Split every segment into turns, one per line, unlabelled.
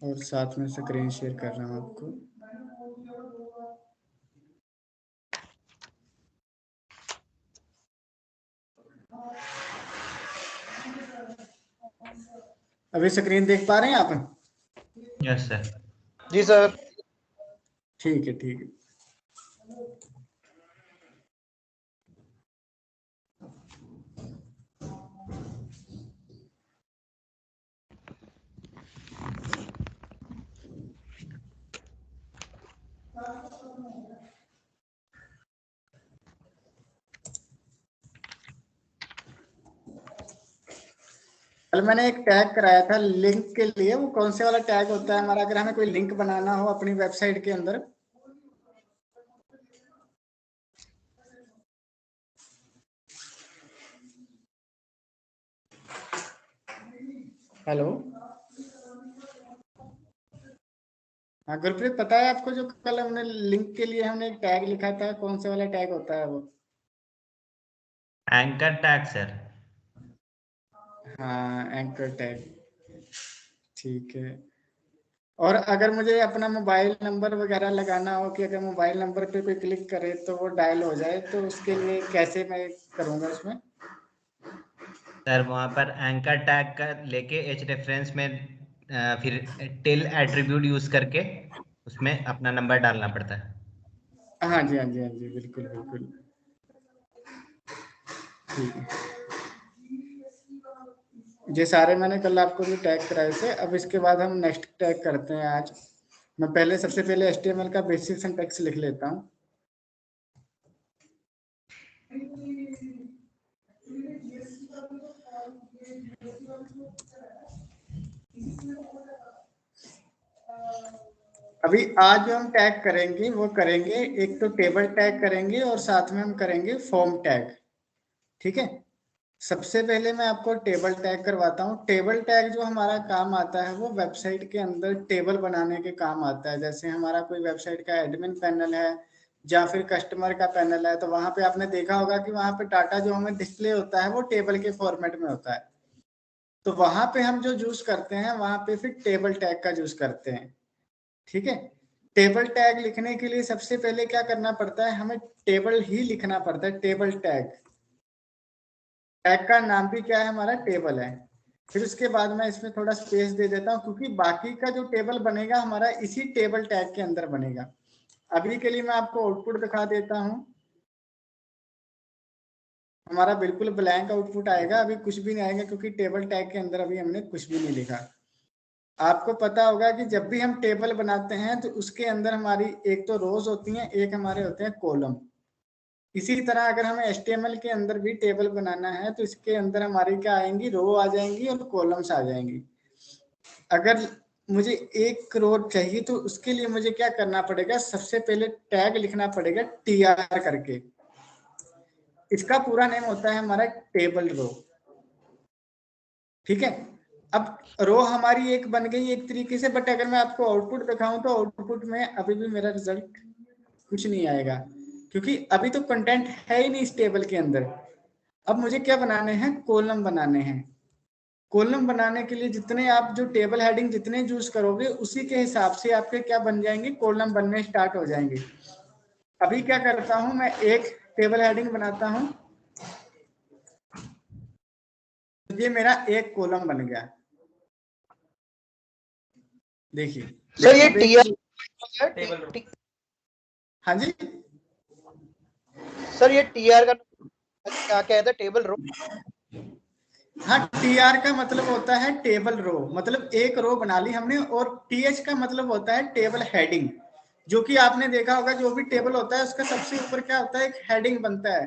और साथ में स्क्रीन शेयर कर रहा हूँ आपको। अभी स्क्रीन देख पा रहे हैं आप?
Yes sir.
जी सर।
ठीक है, ठीक है। कल मैंने एक टैग कराया था लिंक के लिए, वो कौन से वाला टैग होता है हमारा, अगर हमें कोई लिंक बनाना हो अपनी वेबसाइट के अंदर? हेलो, हाँ गुरप्रीत, पता है आपको जो कल हमने लिंक के लिए हमने एक टैग लिखा था, कौन से वाला टैग होता है वो?
Anchor tag sir.
हाँ, एंकर टैग। ठीक है। और अगर मुझे अपना मोबाइल नंबर वगैरह लगाना हो कि अगर मोबाइल नंबर पे कोई क्लिक करे तो वो डायल हो जाए, तो उसके लिए कैसे मैं करूँगा उसमें?
सर वहाँ पर एंकर टैग का लेके एच रेफरेंस में फिर टिल एट्रीब्यूट यूज करके उसमें अपना नंबर डालना पड़ता है।
हाँ जी, हाँ जी, हाँ जी, बिल्कुल बिल्कुल। ठीक है, ये सारे मैंने कल आपको भी टैग कराए थे। अब इसके बाद हम नेक्स्ट टैग करते हैं आज। मैं पहले सबसे पहले HTML का बेसिक सिंटैक्स लिख लेता हूँ। अभी आज जो हम टैग करेंगे वो करेंगे, एक तो टेबल टैग करेंगे और साथ में हम करेंगे फॉर्म टैग। ठीक है, सबसे पहले मैं आपको टेबल टैग करवाता हूँ। टेबल टैग जो हमारा काम आता है वो वेबसाइट के अंदर टेबल बनाने के काम आता है। जैसे हमारा कोई वेबसाइट का एडमिन पैनल है या फिर कस्टमर का पैनल है, तो वहां पे आपने देखा होगा कि वहां पे डाटा जो हमें डिस्प्ले होता है वो टेबल के फॉर्मेट में होता है। तो वहां पे हम जो यूज करते हैं वहां पे फिर टेबल टैग का यूज करते हैं। ठीक है, टेबल टैग लिखने के लिए सबसे पहले क्या करना पड़ता है, हमें टेबल ही लिखना पड़ता है। टेबल टैग, टैग का नाम भी क्या है हमारा, टेबल है। फिर उसके बाद मैं इसमें थोड़ा स्पेस दे देता हूँ, क्योंकि बाकी का जो टेबल बनेगा हमारा इसी टेबल टैग के अंदर बनेगा। अभी के लिए मैं आपको आउटपुट दिखा देता हूँ। हमारा बिल्कुल ब्लैंक आउटपुट आएगा, अभी कुछ भी नहीं आएगा क्योंकि टेबल टैग के अंदर अभी हमने कुछ भी नहीं लिखा। आपको पता होगा कि जब भी हम टेबल बनाते हैं तो उसके अंदर हमारी एक तो रोज होती हैं, एक हमारे होते हैं कॉलम। इसी तरह अगर हमें HTML के अंदर भी टेबल बनाना है तो इसके अंदर हमारी क्या आएंगी, रो आ जाएंगी और कॉलम्स आ जाएंगी। अगर मुझे एक रो चाहिए तो उसके लिए मुझे क्या करना पड़ेगा, सबसे पहले टैग लिखना पड़ेगा TR करके। इसका पूरा नेम होता है हमारा टेबल रो। ठीक है, अब रो हमारी एक बन गई एक तरीके से, बट अगर मैं आपको आउटपुट दिखाऊं तो आउटपुट में अभी भी मेरा रिजल्ट कुछ नहीं आएगा, क्योंकि अभी तो कंटेंट है ही नहीं इस टेबल के अंदर। अब मुझे क्या बनाने हैं, कॉलम बनाने हैं। कॉलम बनाने के लिए जितने आप जो टेबल हेडिंग जितने यूज करोगे उसी के हिसाब से आपके क्या बन जाएंगे, कॉलम बनने स्टार्ट हो जाएंगे। अभी क्या करता हूं, मैं एक टेबल हेडिंग बनाता हूं, ये मेरा एक कॉलम बन गया। देखिए
सर ये टीआर,
हाँ जी
सर ये टीआर का क्या कहता है, टेबल रो?
हाँ, TR का मतलब होता है टेबल रो, मतलब एक रो बना ली हमने। और TH का मतलब होता है टेबल हेडिंग। जो कि आपने देखा होगा जो भी टेबल होता है उसका सबसे ऊपर क्या होता है, एक हेडिंग बनता है।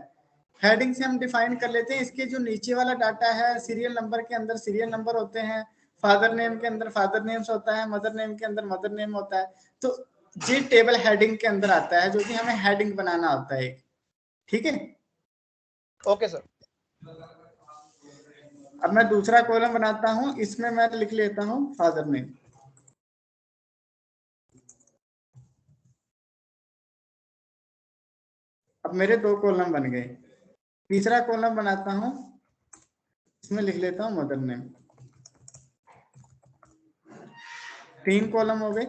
हेडिंग से हम डिफाइन कर लेते हैं इसके जो नीचे वाला डाटा है, सीरियल नंबर के अंदर सीरियल नंबर होते हैं, फादर नेम के अंदर फादर नेम्स होता है, मदर नेम के अंदर मदर नेम होता है। तो ये टेबल हेडिंग के अंदर आता है, जो कि हमें हेडिंग बनाना होता है। ठीक है,
ओके सर।
अब मैं दूसरा कॉलम बनाता हूं, इसमें मैं लिख लेता हूं फादर नेम। अब मेरे दो कॉलम बन गए। तीसरा कॉलम बनाता हूं, इसमें लिख लेता हूं मदर नेम। 3 कॉलम हो गए।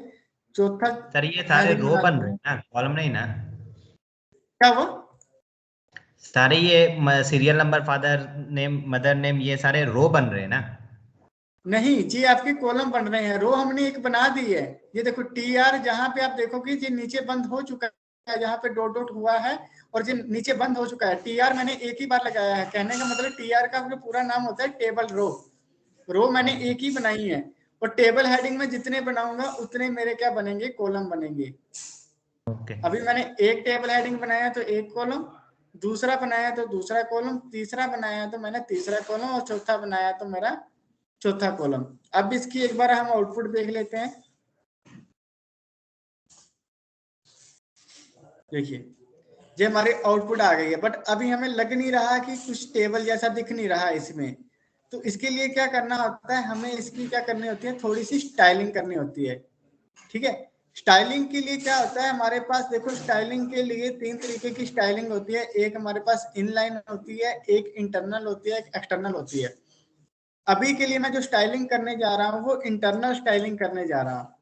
चौथा
सर ये सारे
heading
रो
बना
बन
देते
रहे
हैं।
हैं ना, कॉलम नहीं ना?
क्या वो
सारे ये serial number, father name, mother name, ये सारे रो बन रहे हैं ना?
नहीं जी, आपके कॉलम बन रहे हैं, रो हमने एक बना दी है। ये देखो TR, जहां पे आप देखोगे जी नीचे बंद हो चुका है, जहां पे डॉट डॉट हुआ है और जो नीचे बंद हो चुका है, TR मैंने एक ही बार लगाया है। कहने का मतलब TR का पूरा नाम होता है टेबल रो। रो मैंने एक ही बनाई है, और टेबल हेडिंग में जितने बनाऊंगा उतने मेरे क्या बनेंगे, कॉलम बनेंगे।
ओके।
अभी मैंने एक टेबल हेडिंग बनाया तो एक कॉलम, दूसरा बनाया तो दूसरा कॉलम, तीसरा बनाया तो मैंने तीसरा कॉलम, और चौथा बनाया तो मेरा चौथा कॉलम। अब इसकी एक बार हम आउटपुट देख लेते हैं। देखिए ये हमारी आउटपुट आ गई है, बट अभी हमें लग नहीं रहा कि कुछ टेबल जैसा दिख नहीं रहा इसमें। तो इसके लिए क्या करना होता है, हमें इसकी क्या करनी होती है, थोड़ी सी स्टाइलिंग करनी होती है। ठीक है, स्टाइलिंग के लिए क्या होता है हमारे पास, देखो स्टाइलिंग के लिए 3 तरीके की स्टाइलिंग होती है। एक हमारे पास इनलाइन होती है, एक इंटरनल होती है, एक एक्सटर्नल होती है। अभी के लिए मैं जो स्टाइलिंग करने जा रहा हूँ वो इंटरनल स्टाइलिंग करने जा रहा हूँ।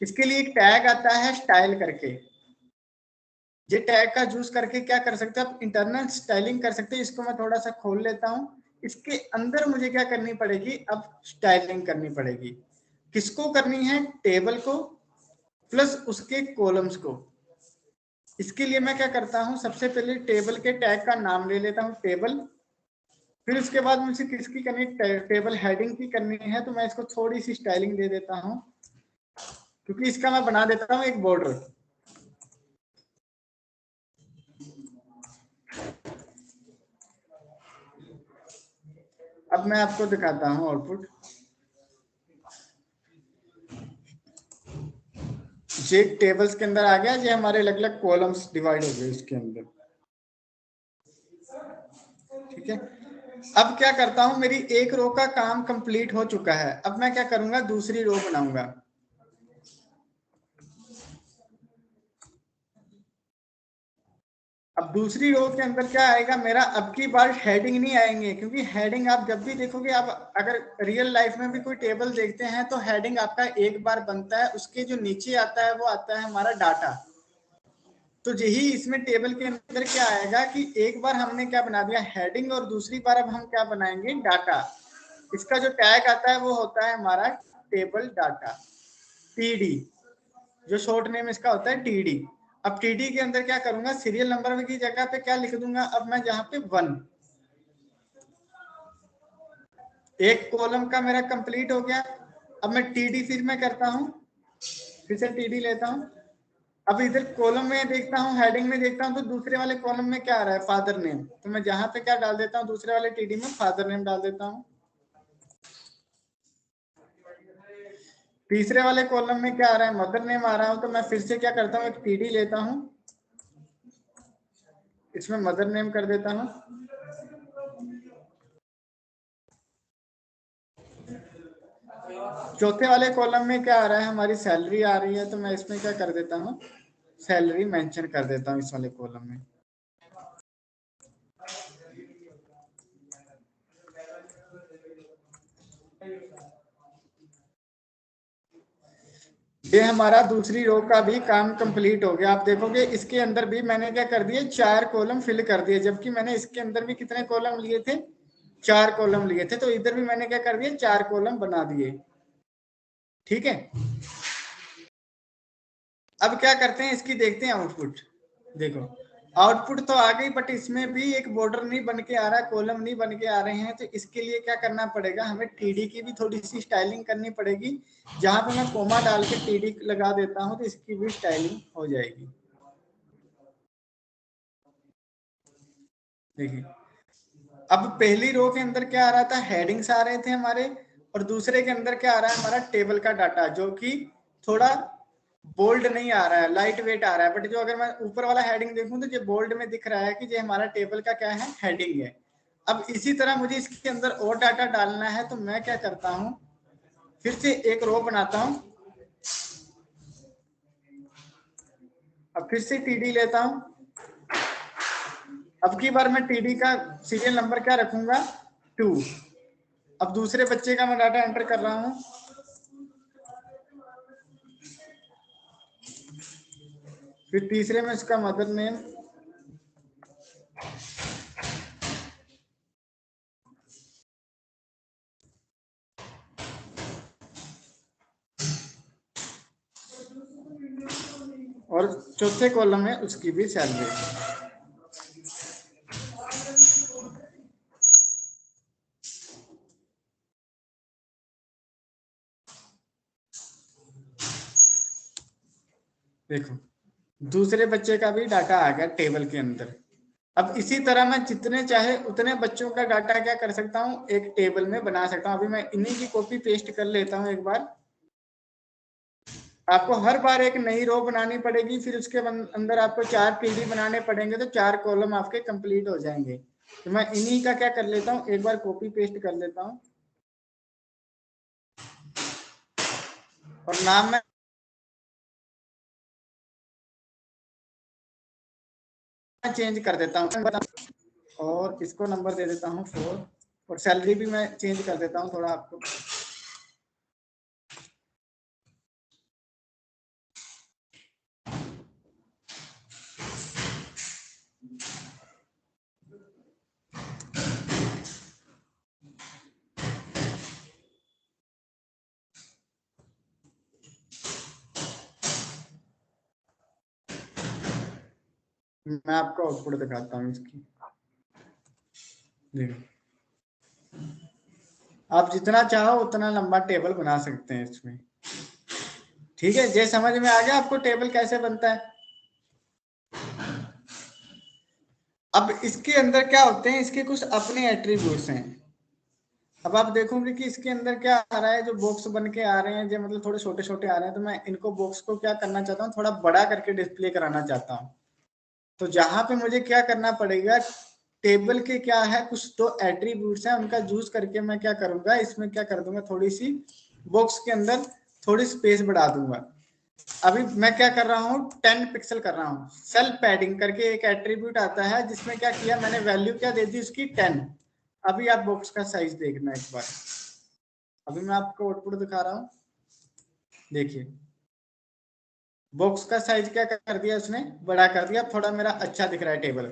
इसके लिए एक टैग आता है स्टाइल करके। ये टैग का यूज करके क्या कर सकते हैं आप, इंटरनल स्टाइलिंग कर सकते हैं। इसको मैं थोड़ा सा खोल लेता हूँ। इसके अंदर मुझे क्या करनी पड़ेगी, अब स्टाइलिंग करनी पड़ेगी। किसको करनी है, टेबल को प्लस उसके कॉलम्स को। इसके लिए मैं क्या करता हूँ, सबसे पहले टेबल के टैग का नाम ले लेता हूँ, टेबल। फिर उसके बाद मुझे किसकी करनी, टेबल हेडिंग की करनी है, तो मैं इसको थोड़ी सी स्टाइलिंग दे देता हूँ, क्योंकि इसका मैं बना देता हूँ एक बॉर्डर। अब मैं आपको दिखाता हूँ आउटपुट। ये टेबल्स के अंदर आ गया, ये हमारे अलग अलग कॉलम्स डिवाइड हो गए इसके अंदर। ठीक है, अब क्या करता हूं, मेरी एक रो का काम कंप्लीट हो चुका है। अब मैं क्या करूंगा, दूसरी रो बनाऊंगा। अब दूसरी रो के अंदर क्या आएगा मेरा, अब की बार हेडिंग नहीं आएंगे, क्योंकि हेडिंग आप जब भी देखोगे, आप अगर रियल लाइफ में भी कोई टेबल देखते हैं तो हेडिंग आपका एक बार बनता है, उसके जो नीचे आता है वो आता है हमारा डाटा। तो यही इसमें टेबल के अंदर क्या आएगा कि एक बार हमने क्या बना दिया, हेडिंग, और दूसरी बार अब हम क्या बनाएंगे, डाटा। इसका जो टैग आता है वो होता है हमारा टेबल डाटा, TD। जो शॉर्ट नेम इसका होता है TD। अब TD के अंदर क्या करूंगा, सीरियल नंबर की जगह पे क्या लिख दूंगा, अब मैं जहां पे 1, एक कॉलम का मेरा कंप्लीट हो गया। अब मैं TD फिर मैं करता हूं, फिर से TD लेता हूं। अब इधर कॉलम में देखता हूँ, हेडिंग में देखता हूँ, तो दूसरे वाले कॉलम में क्या आ रहा है, फादर नेम। तो मैं जहां पे क्या डाल देता हूँ, दूसरे वाले TD में फादर नेम डाल देता हूँ। तीसरे वाले कॉलम में क्या आ रहा है, मदर नेम आ रहा हूं, तो मैं फिर से क्या करता हूँ, एक TD लेता हूँ, इसमें मदर नेम कर देता हूँ। चौथे वाले कॉलम में क्या आ रहा है, हमारी सैलरी आ रही है, तो मैं इसमें क्या कर देता हूँ, सैलरी मेंशन कर देता हूँ इस वाले कॉलम में। ये हमारा दूसरी रो का भी काम कंप्लीट हो गया। आप देखोगे इसके अंदर भी मैंने क्या कर दिए, 4 कॉलम फिल कर दिए, जबकि मैंने इसके अंदर भी कितने कॉलम लिए थे, 4 कॉलम लिए थे। तो इधर भी मैंने क्या कर दिया, 4 कॉलम बना दिए। ठीक है, अब क्या करते हैं, इसकी देखते हैं आउटपुट। देखो आउटपुट तो आ गई, बट इसमें भी एक बॉर्डर नहीं बन के आ रहा, कॉलम नहीं बन के आ रहे हैं। तो इसके लिए क्या करना पड़ेगा, हमें TD की भी थोड़ी सी स्टाइलिंग करनी पड़ेगी। जहां पे मैं कोमा डाल के TD लगा देता हूं, तो इसकी भी स्टाइलिंग हो जाएगी। देखिए अब पहली रो के अंदर क्या आ रहा था, हेडिंग्स आ रहे थे हमारे, और दूसरे के अंदर क्या आ रहा है, हमारा टेबल का डाटा, जो कि थोड़ा बोल्ड नहीं आ रहा है, लाइट वेट आ रहा है। बट जो अगर मैं ऊपर वाला हेडिंग देखूं तो ये बोल्ड में दिख रहा है कि ये हमारा टेबल का क्या है, हेडिंग है। अब इसी तरह मुझे इसके अंदर और डाटा डालना है, तो मैं क्या करता हूं, फिर से एक रो बनाता हूं। अब फिर से TD लेता हूं। अब की बार मैं TD का सीरियल नंबर क्या रखूंगा, 2। अब दूसरे बच्चे का मैं डाटा एंटर कर रहा हूं। फिर तीसरे में इसका मदर नेम, और चौथे कॉलम में उसकी भी सैलरी। देखो दूसरे बच्चे का भी डाटा आ गया टेबल के अंदर। अब इसी तरह मैं जितने चाहे उतने बच्चों का डाटा क्या कर सकता हूँ, एक टेबल में बना सकता हूँ। अभी मैं इन्हीं की कॉपी पेस्ट कर लेता हूँ एक बार। आपको हर बार एक नई रो बनानी पड़ेगी, फिर उसके अंदर आपको 4 पीडी बनाने पड़ेंगे, तो 4 कॉलम आपके कंप्लीट हो जाएंगे। तो मैं इन्हीं का क्या कर लेता हूँ, एक बार कॉपी पेस्ट कर लेता हूँ और नाम में चेंज कर देता हूँ और इसको नंबर दे देता हूँ 4 और सैलरी भी मैं चेंज कर देता हूँ थोड़ा आपको। मैं आपको आउटपुट दिखाता हूँ इसकी। देखो आप जितना चाहो उतना लंबा टेबल बना सकते हैं इसमें। ठीक है, ये समझ में आ गया आपको टेबल कैसे बनता है। अब इसके अंदर क्या होते हैं, इसके कुछ अपने एट्रीब्यूट्स हैं। अब आप देखोगे कि इसके अंदर क्या आ रहा है, जो बॉक्स बन के आ रहे हैं जो मतलब थोड़े छोटे छोटे आ रहे हैं, तो मैं इनको बॉक्स को क्या करना चाहता हूँ, थोड़ा बड़ा करके डिस्प्ले कराना चाहता हूँ। तो जहां पे मुझे क्या करना पड़ेगा, टेबल के क्या है कुछ तो एट्रीब्यूट्स हैं, उनका यूज करके मैं क्या करूंगा, इसमें क्या कर दूंगा, थोड़ी सी बॉक्स के अंदर थोड़ी स्पेस बढ़ा दूंगा। अभी मैं क्या कर रहा हूँ, 10 पिक्सल कर रहा हूँ। सेल पैडिंग करके एक एट्रीब्यूट आता है जिसमें क्या किया मैंने, वैल्यू क्या दे दी उसकी 10। अभी आप बॉक्स का साइज देखना एक बार। अभी मैं आपको आउटपुट दिखा रहा हूँ, देखिए बॉक्स का साइज क्या कर दिया उसने, बड़ा कर दिया, थोड़ा मेरा अच्छा दिख रहा है टेबल।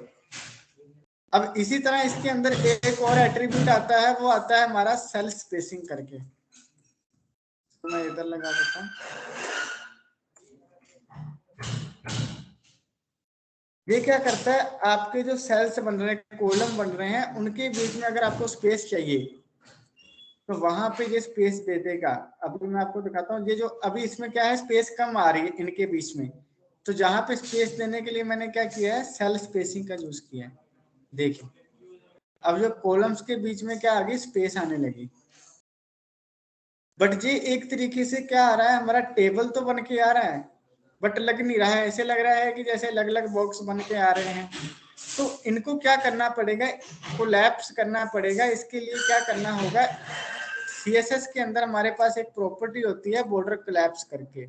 अब इसी तरह इसके अंदर एक और एट्रीब्यूट आता है, वो आता है हमारा सेल स्पेसिंग करके। तो मैं इधर लगा देता हूँ। ये क्या करता है, आपके जो सेल्स बन रहे हैं, कॉलम बन रहे हैं, उनके बीच में अगर आपको स्पेस चाहिए तो वहां पे ये स्पेस दे देगा। अभी मैं आपको दिखाता हूँ, ये जो अभी इसमें क्या है, स्पेस कम आ रही है इनके बीच में। तो जहां पे स्पेस देने के लिए मैंने क्या किया है, सेल स्पेसिंग का यूज किया है। देखिए अब जो कॉलम्स के बीच में क्या आ गई, स्पेस आने लगी। बट ये एक तरीके से क्या आ रहा है, हमारा टेबल तो बन के आ रहा है, बट लग नहीं रहा है, ऐसे लग रहा है कि जैसे अलग अलग बॉक्स बन के आ रहे हैं। तो इनको क्या करना पड़ेगा, कोलैप्स करना पड़ेगा। इसके लिए क्या करना होगा, सीएसएस के अंदर हमारे पास एक प्रॉपर्टी होती है बॉर्डर कोलैप्स करके।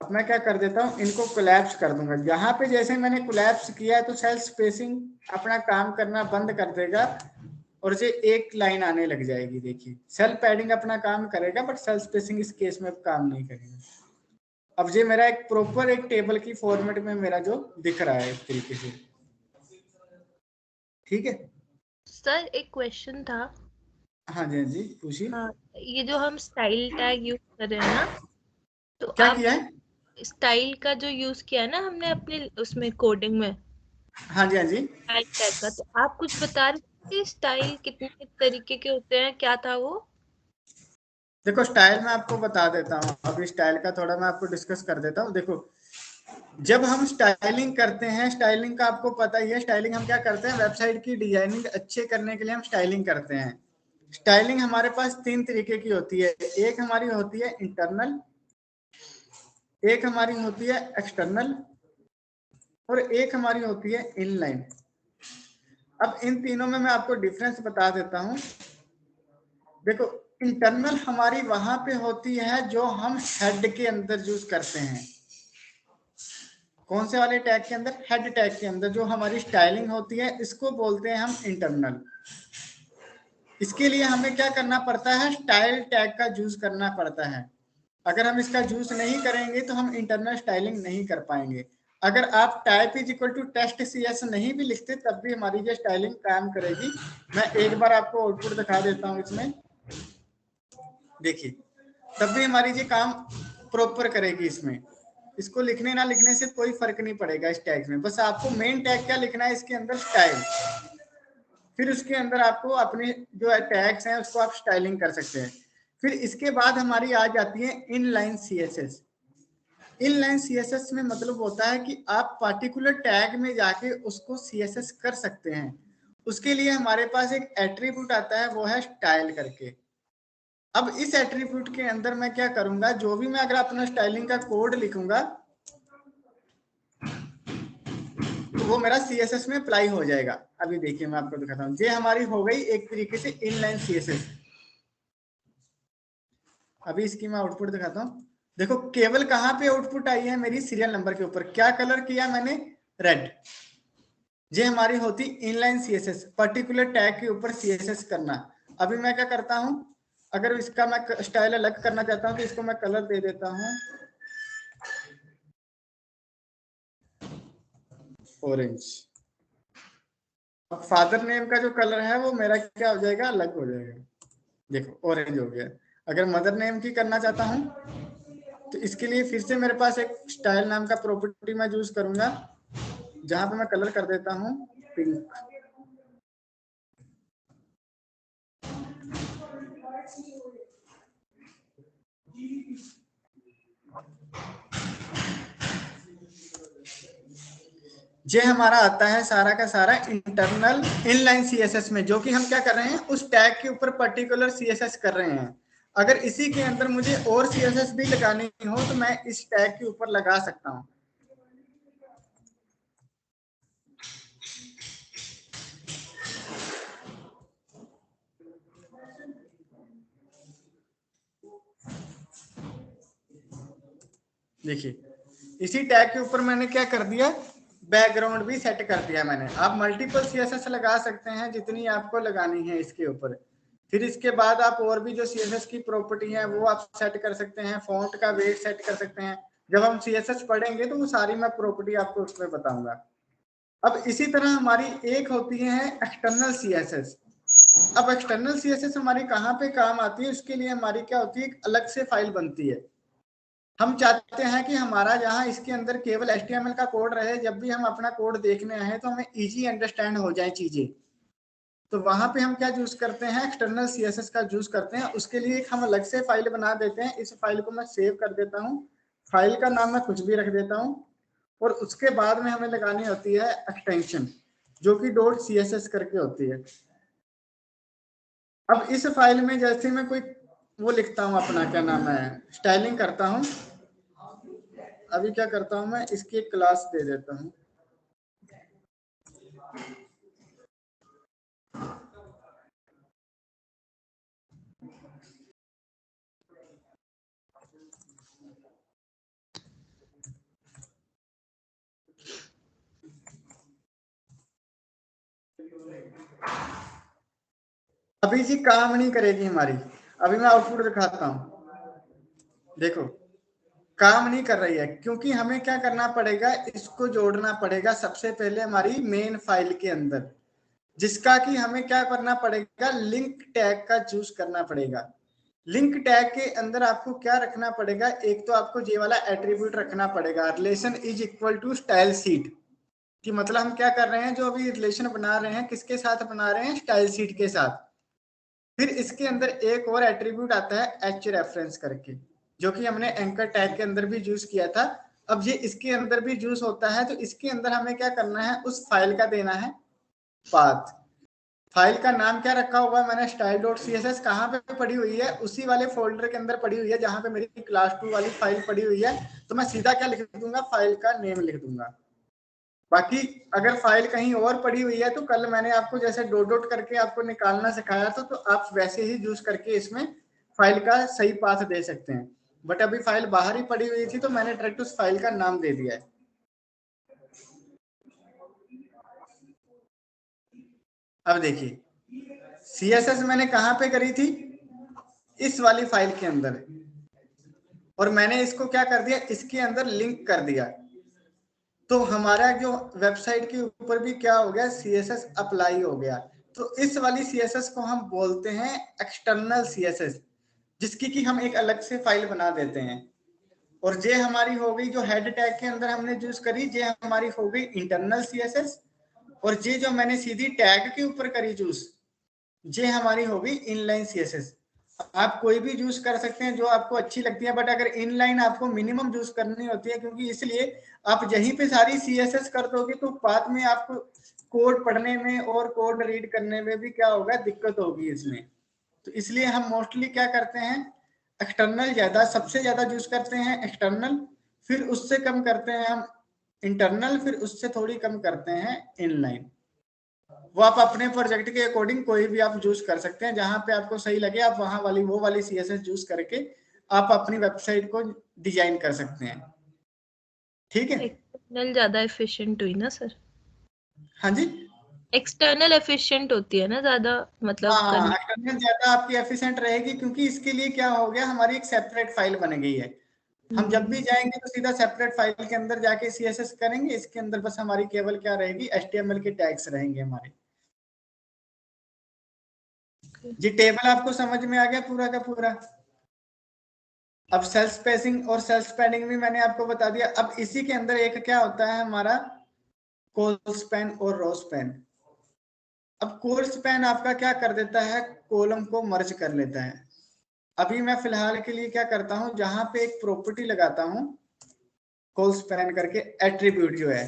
अब मैं क्या कर देता हूँ, इनको कोलैप्स कर दूंगा। यहाँ पे जैसे मैंने कोलैप्स किया है तो सेल स्पेसिंग अपना काम करना बंद कर देगा और ये एक लाइन आने लग जाएगी। देखिए सेल पैडिंग अपना काम करेगा बट सेल स्पेसिंग इस केस में काम नहीं करेगा। अब ये मेरा एक प्रॉपर एक टेबल की फॉर्मेट में मेरा जो दिख रहा है इस तरीके से। ठीक है
सर, एक क्वेश्चन था।
हाँ जी, हाँ जी पूछिए।
हाँ, ये जो हम स्टाइल टैग यूज कर रहे हैं ना, तो
क्या
आप
किया है?
स्टाइल का जो यूज किया है ना हमने अपने उसमें कोडिंग में,
हाँ जी, हाँ जी।
स्टाइल टैग का, तो आप कुछ बता रहे थे स्टाइल कितने तरीके के होते हैं, क्या था वो?
देखो स्टाइल मैं आपको बता देता हूँ, अभी स्टाइल का थोड़ा मैं आपको डिस्कस कर देता हूँ। देखो जब हम स्टाइलिंग करते हैं, स्टाइलिंग का आपको पता ही है, स्टाइलिंग हम क्या करते हैं, वेबसाइट की डिजाइनिंग अच्छे करने के लिए हम स्टाइलिंग करते हैं। स्टाइलिंग हमारे पास 3 तरीके की होती है। एक हमारी होती है इंटरनल, एक हमारी होती है एक्सटर्नल और एक हमारी होती है इनलाइन। अब इन तीनों में मैं आपको डिफरेंस बता देता हूं। देखो इंटरनल हमारी वहां पे होती है जो हम हेड के अंदर यूज करते हैं। कौन से वाले टैग के अंदर, हेड टैग के अंदर जो हमारी स्टाइलिंग होती है, इसको बोलते हैं हम इंटरनल। इसके लिए हमें क्या करना पड़ता है, स्टाइल टैग का यूज करना पड़ता है। अगर हम इसका यूज नहीं करेंगे तो हम इंटरनल स्टाइलिंग नहीं कर पाएंगे। अगर आप type is equal to test CS नहीं भी लिखते तब भी हमारी ये स्टाइलिंग काम करेगी। मैं एक बार आपको आउटपुट दिखा देता हूँ इसमें, देखिए तब भी हमारी ये काम प्रॉपर करेगी। इसमें इसको लिखने ना लिखने से कोई फर्क नहीं पड़ेगा इस टैग में, बस आपको मेन टैग क्या लिखना है इसके अंदर, स्टाइल। फिर उसके अंदर आपको अपने जो टैग्स हैं उसको आप स्टाइलिंग कर सकते हैं। फिर इसके बाद हमारी आ जाती है इनलाइन CSS। इनलाइन CSS में मतलब होता है कि आप पार्टिकुलर टैग में जाके उसको CSS कर सकते हैं। उसके लिए हमारे पास एक एट्रीब्यूट आता है, वो है स्टाइल करके। अब इस एट्रीब्यूट के अंदर मैं क्या करूंगा, जो भी मैं अगर अपना स्टाइलिंग का कोड लिखूंगा तो वो मेरा CSS में अप्लाई हो जाएगा। अभी देखिए मैं आपको दिखाता हूँ, ये हमारी हो गई एक तरीके से इनलाइन CSS। अभी इसकी मैं आउटपुट दिखाता हूँ। देखो केवल कहाँ पे आउटपुट आई है मेरी, सीरियल नंबर के ऊपर। क्या कलर किया मैंने, रेड। ये हमारी होती इनलाइन CSS, पर्टिकुलर टैग के ऊपर CSS करना। अभी मैं क्या करता हूँ, अगर इसका मैं स्टाइल अलग करना चाहता हूँ तो इसको मैं कलर दे देता हूँ ऑरेंज। अब फादर नेम का जो कलर है वो मेरा क्या हो जाएगा, अलग हो जाएगा। देखो ऑरेंज हो गया। अगर मदर नेम की करना चाहता हूँ तो इसके लिए फिर से मेरे पास एक स्टाइल नाम का प्रॉपर्टी मैं यूज करूंगा, जहां पे मैं कलर कर देता हूँ पिंक। ये हमारा आता है सारा का सारा इंटरनल इनलाइन CSS में, जो कि हम क्या कर रहे हैं, उस टैग के ऊपर पर्टिकुलर CSS कर रहे हैं। अगर इसी के अंदर मुझे और CSS भी लगानी हो तो मैं इस टैग के ऊपर लगा सकता हूं। देखिए इसी टैग के ऊपर मैंने क्या कर दिया, बैकग्राउंड भी सेट कर दिया मैंने। आप मल्टीपल CSS लगा सकते हैं जितनी आपको लगानी है इसके ऊपर। फिर इसके बाद आप और भी जो CSS की प्रॉपर्टी है वो आप सेट कर सकते हैं, फॉन्ट का वेट सेट कर सकते हैं। जब हम CSS पढ़ेंगे तो वो सारी मैं प्रॉपर्टी आपको उसमें बताऊंगा। अब इसी तरह हमारी एक होती है एक्सटर्नल CSS। अब एक्सटर्नल CSS हमारी कहाँ पे काम आती है, उसके लिए हमारी क्या होती है, एक अलग से फाइल बनती है। हम चाहते हैं कि हमारा जहां इसके अंदर केवल HTML का कोड रहे, जब भी हम अपना कोड देखने आए तो हमें इजी अंडरस्टैंड हो जाए चीजें। तो वहां पे हम क्या यूज करते हैं, एक्सटर्नल CSS का यूज करते हैं। उसके लिए एक हम अलग से फाइल बना देते हैं। इस फाइल को मैं सेव कर देता हूँ, फाइल का नाम मैं कुछ भी रख देता हूँ, और उसके बाद में हमें लगानी होती है एक्सटेंशन, जो कि .css करके होती है। अब इस फाइल में जैसे मैं कोई वो लिखता हूँ, अपना क्या नाम है, स्टाइलिंग करता हूँ। अभी क्या करता हूँ मैं, इसकी एक क्लास दे देता हूँ। अभी जी काम नहीं करेगी हमारी। अभी मैं आउटपुट दिखाता हूँ, देखो काम नहीं कर रही है, क्योंकि हमें क्या करना पड़ेगा, इसको जोड़ना पड़ेगा सबसे पहले हमारी मेन फाइल के अंदर, जिसका कि हमें क्या करना पड़ेगा, लिंक टैग का चूज करना पड़ेगा। लिंक टैग के अंदर आपको क्या रखना पड़ेगा, एक तो आपको ये वाला एट्रीब्यूट रखना पड़ेगा, relation is equal to style sheet. कि मतलब हम क्या कर रहे हैं, जो अभी रिलेशन बना रहे हैं किसके साथ बना रहे हैं, स्टाइल शीट के साथ। फिर इसके अंदर एक और एट्रीब्यूट आता है एच रेफरेंस करके, जो कि हमने एंकर टैग के अंदर भी यूज किया था। अब ये इसके अंदर भी यूज होता है, तो इसके अंदर हमें क्या करना है, उस फाइल का देना है पाथ। फाइल का नाम क्या रखा हुआ है मैंने, style.css। कहाँ पे पड़ी हुई है, उसी वाले फोल्डर के अंदर पड़ी हुई है जहां पे मेरी क्लास 2 वाली फाइल पड़ी हुई है। तो मैं सीधा क्या लिख दूंगा, फाइल का नेम लिख दूंगा। बाकी अगर फाइल कहीं और पड़ी हुई है तो कल मैंने आपको जैसे डॉट डॉट करके आपको निकालना सिखाया था, तो आप वैसे ही यूज करके इसमें फाइल का सही पाथ दे सकते हैं। बट अभी फाइल बाहर ही पड़ी हुई थी तो मैंने डायरेक्ट उस फाइल का नाम दे दिया है। अब देखिए CSS मैंने कहां पे करी थी, इस वाली फाइल के अंदर। और मैंने इसको क्या कर दिया, इसके अंदर लिंक कर दिया, तो हमारा जो वेबसाइट के ऊपर भी क्या हो गया, CSS अप्लाई हो गया। तो इस वाली CSS को हम बोलते हैं एक्सटर्नल CSS, जिसकी कि हम एक अलग से फाइल बना देते हैं। और ये हमारी हो गई जो हेड टैग के अंदर हमने यूज करी, ये हमारी हो गई इंटरनल CSS। और ये जो मैंने सीधी टैग के ऊपर करी यूज, ये हमारी हो गई इनलाइन CSS। आप कोई भी यूज कर सकते हैं जो आपको अच्छी लगती है, बट अगर इनलाइन आपको मिनिमम यूज करनी होती है, क्योंकि इसलिए आप यहीं पे सारी CSS कर दोगे तो बाद में आपको कोड पढ़ने में और कोड रीड करने में भी क्या होगा, दिक्कत होगी इसमें। तो इसलिए हम मोस्टली क्या करते हैं, एक्सटर्नल ज्यादा, सबसे ज्यादा यूज करते हैं एक्सटर्नल, फिर उससे कम करते हैं हम इंटरनल, फिर उससे थोड़ी कम करते हैं इनलाइन। वो आप अपने प्रोजेक्ट के अकॉर्डिंग कोई भी आप यूज कर सकते हैं, जहां पे आपको सही लगे आप वहां वाली वो वाली CSS यूज करके आप अपनी वेबसाइट को डिजाइन कर सकते हैं। ठीक है,
एक्सटर्नल ज्यादा एफिशिएंट हुई ना सर?
हाँ जी,
एक्सटर्नल एफिशिएंट होती है ना ज्यादा, मतलब
हाँ, एक्सटर्नल ज्यादा आपकी एफिशिएंट रहेगी, क्योंकि इसके लिए क्या हो गया, हमारी एक सेपरेट फाइल बन गई है। हम जब भी जाएंगे तो सीधा सेपरेट फाइल के अंदर जाके CSS करेंगे, इसके अंदर बस हमारी केवल क्या रहेगी, HTML के टैग्स रहेंगे हमारे। जी टेबल आपको समझ में आ गया पूरा का पूरा। अब सेल्फ स्पेसिंग और सेल्फ पैडिंग भी मैंने आपको बता दिया। अब इसी के अंदर एक क्या होता है हमारा, कॉल स्पैन और रो स्पैन। अब कॉल स्पैन आपका क्या कर देता है, कॉलम को मर्ज कर लेता है। अभी मैं फिलहाल के लिए क्या करता हूं, जहां पे एक प्रॉपर्टी लगाता हूं कॉल स्पैन करके, एट्रीब्यूट जो है।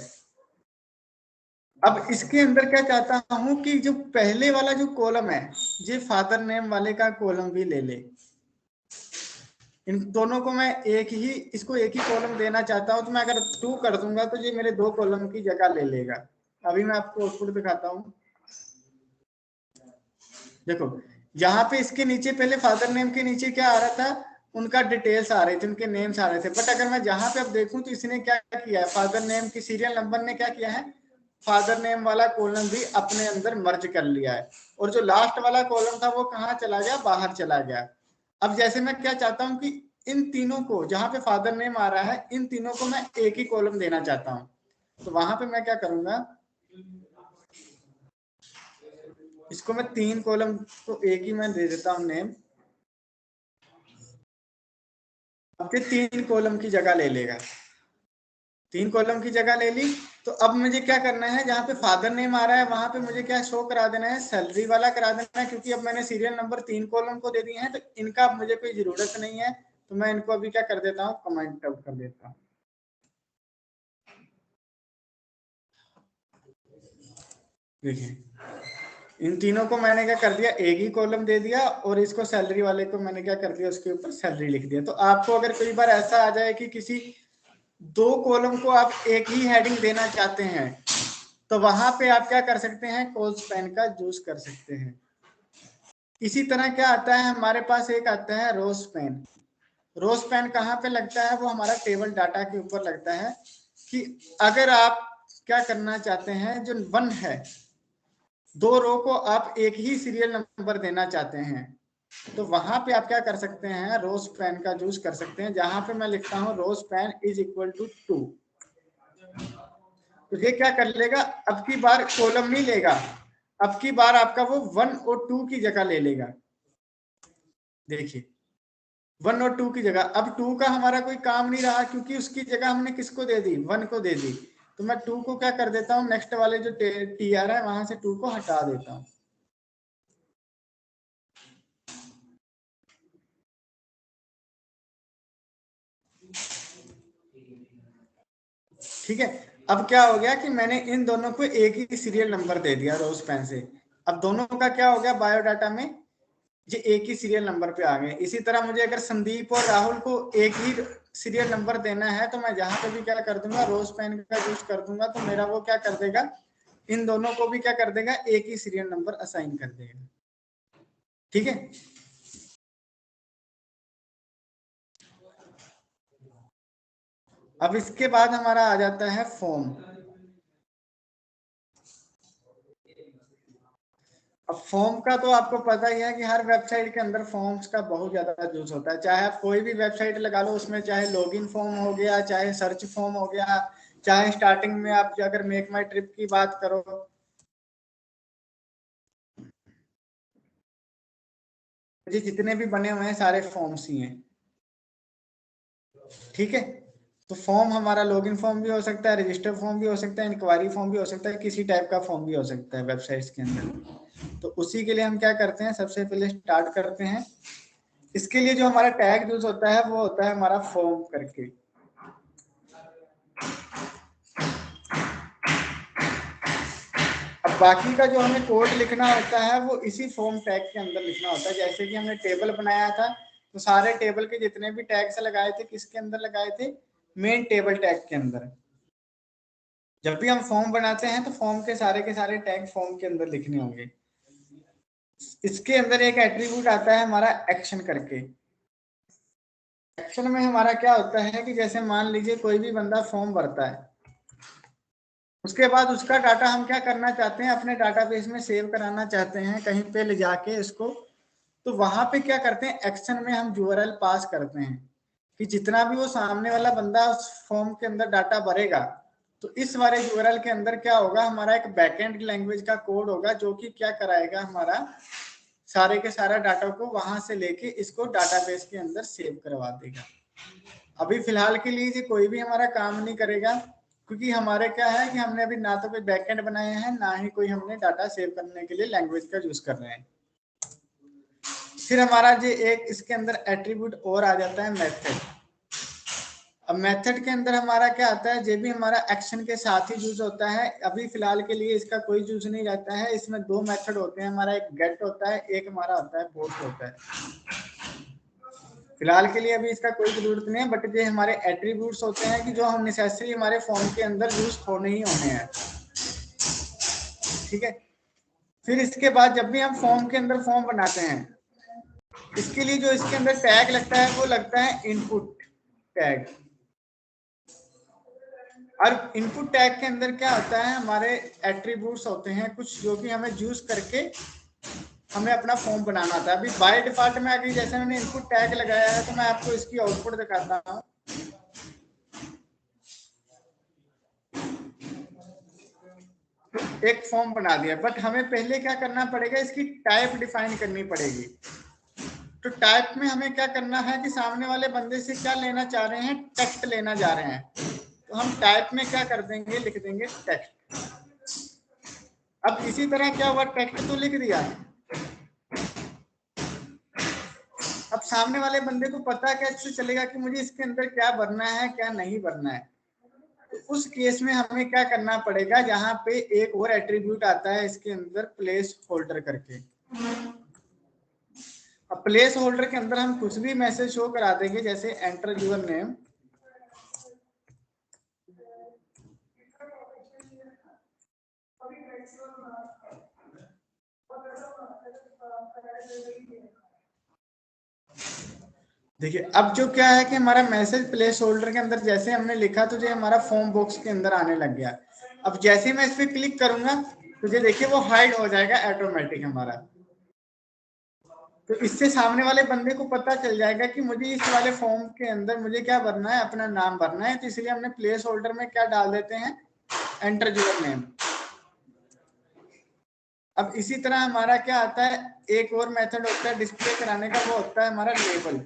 अब इसके अंदर क्या चाहता हूं कि जो पहले वाला जो कॉलम है, ये फादर नेम वाले का कॉलम भी ले ले। इन दोनों को मैं इसको एक ही कॉलम देना चाहता हूं, तो मैं अगर 2 कर दूंगा तो ये मेरे 2 कॉलम की जगह ले लेगा। अभी मैं आपको आउटपुट दिखाता हूं। देखो यहाँ पे इसके नीचे पहले फादर नेम के नीचे क्या आ रहा था, उनका डिटेल्स आ रहे थे, उनके नेम्स आ रहे थे। बट अगर मैं जहां पे अब देखूं तो इसने क्या किया है, फादर नेम की सीरियल नंबर ने क्या किया है, फादर नेम वाला कॉलम भी अपने अंदर मर्ज कर लिया है। और जो लास्ट वाला कॉलम था वो कहाँ चला गया, बाहर चला गया। अब जैसे मैं क्या चाहता हूँ कि इन तीनों को, जहां पे फादर नेम आ रहा है, इन तीनों को मैं एक ही कॉलम देना चाहता हूँ। तो वहां पे मैं क्या करूंगा, इसको मैं 3 कॉलम को एक ही मैं दे देता हूँ नेम। अब ये 3 कॉलम की जगह ले लेगा, 3 कॉलम की जगह ले ली। तो अब मुझे क्या करना है, जहां पे फादर नेम आ रहा है वहां पे मुझे क्या शो करा देना है, सैलरी वाला करा देना है, क्योंकि अब मैंने सीरियल नंबर 3 कॉलम को दे दिए हैं, तो इनका अब मुझे कोई जरूरत नहीं है। तो मैं इनको अभी क्या कर देता हूँ, कमेंट आउट कर देता हूँ। देखिए इन तीनों को मैंने क्या कर दिया, एक ही कॉलम दे दिया, और इसको सैलरी वाले को मैंने क्या कर दिया, उसके ऊपर सैलरी लिख दिया। तो आपको अगर कई बार ऐसा आ जाए कि किसी 2 कॉलम को आप एक ही हेडिंग देना चाहते हैं, तो वहां पे आप क्या कर सकते हैं, कॉल स्पैन का यूज कर सकते हैं। इसी तरह क्या आता है हमारे पास, एक आता है रो स्पैन। रो स्पैन कहाँ पे लगता है, वो हमारा टेबल डाटा के ऊपर लगता है। कि अगर आप क्या करना चाहते हैं, जो 1 है, 2 रो को आप एक ही सीरियल नंबर देना चाहते हैं, तो वहां पे आप क्या कर सकते हैं, रो स्पैन का यूज कर सकते हैं। जहां पे मैं लिखता हूं row span is equal to 2, तो ये क्या कर लेगा, अब की बार कॉलम नहीं लेगा, अब की बार आपका वो 1 और 2 की जगह ले लेगा। देखिए 1 और 2 की जगह, अब 2 का हमारा कोई काम नहीं रहा, क्योंकि उसकी जगह हमने किसको दे दी, 1 को दे दी। तो मैं 2 को क्या कर देता हूँ, नेक्स्ट वाले जो TR है वहां से 2 को हटा देता हूँ। ठीक है, अब क्या हो गया कि मैंने इन दोनों को एक ही सीरियल नंबर दे दिया रो स्पैन से। अब दोनों का क्या हो गया, बायोडाटा में ये एक ही सीरियल नंबर पे आ गए। इसी तरह मुझे अगर संदीप और राहुल को एक ही सीरियल नंबर देना है, तो मैं जहां पे भी क्या कर दूंगा, रो स्पैन का यूज कर दूंगा, तो मेरा वो क्या कर देगा, इन दोनों को भी क्या कर देगा, एक ही सीरियल नंबर असाइन कर देगा। ठीक है, अब इसके बाद हमारा आ जाता है फॉर्म। अब फॉर्म का तो आपको पता ही है कि हर वेबसाइट के अंदर फॉर्म्स का बहुत ज्यादा यूज होता है। चाहे आप कोई भी वेबसाइट लगा लो, उसमें चाहे लॉगिन फॉर्म हो गया, चाहे सर्च फॉर्म हो गया, चाहे स्टार्टिंग में आप अगर मेक माई ट्रिप की बात करो, ये जितने भी बने हुए हैं सारे फॉर्म्स ही हैं। ठीक है, तो फॉर्म हमारा लॉगिन फॉर्म भी हो सकता है, रजिस्टर फॉर्म भी हो सकता है, इंक्वायरी फॉर्म भी हो सकता है, किसी टाइप का फॉर्म भी हो सकता है वेबसाइट्स के अंदर। तो उसी के लिए हम क्या करते हैं, सबसे पहले स्टार्ट करते हैं। इसके लिए जो हमारा टैग यूज होता है वो होता है हमारा फॉर्म करके। अब बाकी का जो हमें कोड लिखना होता है वो इसी फॉर्म टैग के अंदर लिखना होता है। जैसे कि हमने टेबल बनाया था, तो सारे टेबल के जितने भी टैग्स लगाए थे किसके अंदर लगाए थे, मेन टेबल टैग के अंदर। जब भी हम फॉर्म बनाते हैं तो फॉर्म के सारे टैग फॉर्म के अंदर लिखने होंगे। इसके अंदर एक एट्रीब्यूट आता है हमारा एक्शन करके। एक्शन में हमारा क्या होता है कि जैसे मान लीजिए कोई भी बंदा फॉर्म भरता है, उसके बाद उसका डाटा हम क्या करना चाहते हैं, अपने डाटाबेस में सेव कराना चाहते हैं कहीं पे ले जाके इसको। तो वहां पे क्या करते हैं, एक्शन में हम यूआरएल पास करते हैं कि जितना भी वो सामने वाला बंदा उस फॉर्म के अंदर डाटा भरेगा, तो इस वाले यूआरएल के अंदर क्या होगा, हमारा एक बैकएंड लैंग्वेज का कोड होगा जो कि क्या कराएगा, हमारा सारे के सारा डाटा को वहां से लेके इसको डाटाबेस के अंदर सेव करवा देगा। अभी फिलहाल के लिए ये कोई भी हमारा काम नहीं करेगा, क्योंकि हमारे क्या है कि हमने अभी ना तो कोई बैकएंड बनाए हैं, ना ही कोई हमने डाटा सेव करने के लिए लैंग्वेज का यूज कर रहे हैं। फिर हमारा जो एक इसके अंदर एट्रीब्यूट और आ जाता है मेथड। अब मेथड के अंदर हमारा क्या आता है, जो भी हमारा एक्शन के साथ ही यूज होता है। अभी फिलहाल के लिए इसका कोई यूज नहीं रहता है। इसमें दो मेथड होते हैं, हमारा एक गेट होता है, एक हमारा होता है पोस्ट होता है। फिलहाल के लिए अभी इसका कोई जरूरत नहीं है, बट ये हमारे एट्रीब्यूट्स होते हैं कि जो हम नेसेसरी हमारे फॉर्म के अंदर यूज होने ही होने हैं। ठीक है, फिर इसके बाद जब भी हम फॉर्म के अंदर फॉर्म बनाते हैं, इसके लिए जो इसके अंदर टैग लगता है वो लगता है इनपुट टैग। और इनपुट टैग के अंदर क्या होता है, हमारे एट्रीब्यूट्स होते हैं कुछ जो कि हमें यूज करके हमें अपना फॉर्म बनाना था। अभी बाय डिफॉल्ट में अभी जैसे मैंने इनपुट टैग लगाया है, तो मैं आपको इसकी आउटपुट दिखाता हूँ। एक फॉर्म बना दिया, बट हमें पहले क्या करना पड़ेगा, इसकी टाइप डिफाइन करनी पड़ेगी। तो टाइप में हमें क्या करना है कि सामने वाले बंदे से क्या लेना चाह रहे हैं, टेक्स्ट लेना जा रहे हैं। तो हम टाइप में क्या कर देंगे, लिख देंगे टेक्स्ट। अब इसी तरह क्या हुआ, टेक्स्ट तो लिख दिया, अब सामने वाले बंदे को पता कैसे चलेगा कि मुझे इसके अंदर क्या भरना है क्या नहीं भरना है। तो उस केस में हमें क्या करना पड़ेगा, यहाँ पे एक और एट्रीब्यूट आता है इसके अंदर, प्लेस होल्डर करके। अब प्लेस होल्डर के अंदर हम कुछ भी मैसेज शो करा देंगे, जैसे एंटर यूर नेम। देखिए अब जो क्या है कि हमारा मैसेज प्लेस होल्डर के अंदर जैसे हमने लिखा तो ये हमारा फॉर्म बॉक्स के अंदर आने लग गया। अब जैसे मैं इस पे क्लिक करूंगा तो ये देखिए वो हाइड हो जाएगा ऑटोमेटिक हमारा। तो इससे सामने वाले बंदे को पता चल जाएगा कि मुझे इस वाले फॉर्म के अंदर मुझे क्या भरना है, अपना नाम भरना है। तो इसलिए हमने प्लेस होल्डर में क्या डाल देते हैं, एंटर यूर नेम। अब इसी तरह हमारा क्या आता है, एक और मेथड होता है डिस्प्ले कराने का, वो होता है हमारा लेबल।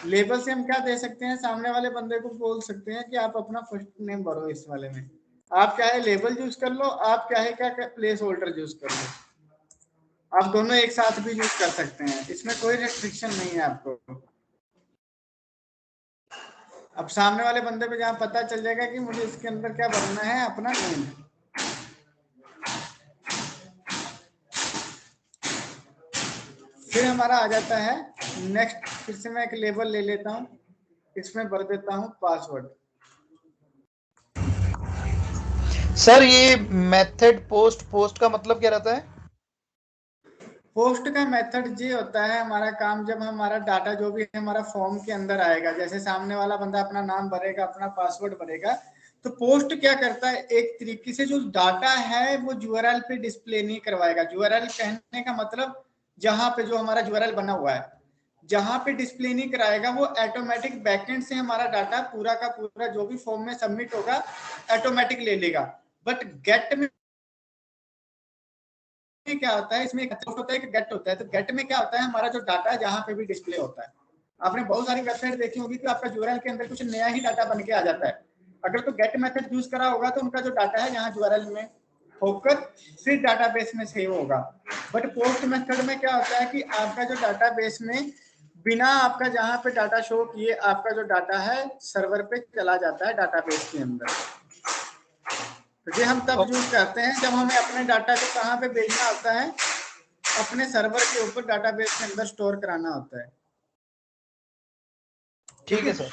लेबल से हम क्या दे सकते हैं, सामने वाले बंदे को बोल सकते हैं कि आप अपना फर्स्ट नेम भरो इस वाले में। आप चाहे लेबल यूज कर लो, आप चाहे क्या प्लेस होल्डर यूज कर लो, आप दोनों एक साथ भी यूज कर सकते हैं, इसमें कोई रेस्ट्रिक्शन नहीं है आपको। अब सामने वाले बंदे को जहाँ पता चल जाएगा कि मुझे इसके अंदर क्या भरना है, अपना नेम। फिर हमारा आ जाता है नेक्स्ट। फिर से मैं एक लेबल ले लेता हूँ, इसमें भर देता हूँ पासवर्ड।
सर ये मेथड पोस्ट का मतलब क्या रहता है?
पोस्ट का मेथड ये होता है हमारा काम, जब हमारा डाटा जो भी हमारा फॉर्म के अंदर आएगा, जैसे सामने वाला बंदा अपना नाम भरेगा, अपना पासवर्ड भरेगा, तो पोस्ट क्या करता है, एक तरीके से जो डाटा है वो यूआरएल पे डिस्प्ले नहीं करवाएगा। यूआरएल कहने का मतलब जहां पे जो हमारा यूआरएल बना हुआ है, जहां पे डिस्प्ले नहीं कराएगा, वो ऑटोमेटिक बैकएंड से हमारा डाटा पूरा का पूरा जो भी फॉर्म में सबमिट होगा ऑटोमेटिक ले लेगा। बट गेट में क्या होता है, इसमें एक होता है कि गेट होता है। तो गेट में क्या होता है, हमारा जो डाटा है जहां पे भी डिस्प्ले होता है। आपने बहुत सारी वेबसाइट देखी होगी कि आपका यूआरएल के अंदर कुछ नया ही डाटा बन के आ जाता है। अगर तो गेट मेथड यूज करा होगा तो उनका जो डाटा है यहाँ यूआरएल में होकर फिर डाटाबेस में सेव होगा। बट पोस्ट मेथड में क्या होता है कि आपका जो डाटाबेस में बिना आपका जहां पे डाटा शो किए आपका जो डाटा है सर्वर पे चला जाता है डाटाबेस के अंदर। तो ये हम तब यूज करते हैं जब हमें अपने डाटा को कहाँ पे भेजना होता है, अपने सर्वर के ऊपर डाटाबेस के अंदर स्टोर कराना होता है।
ठीक है सर।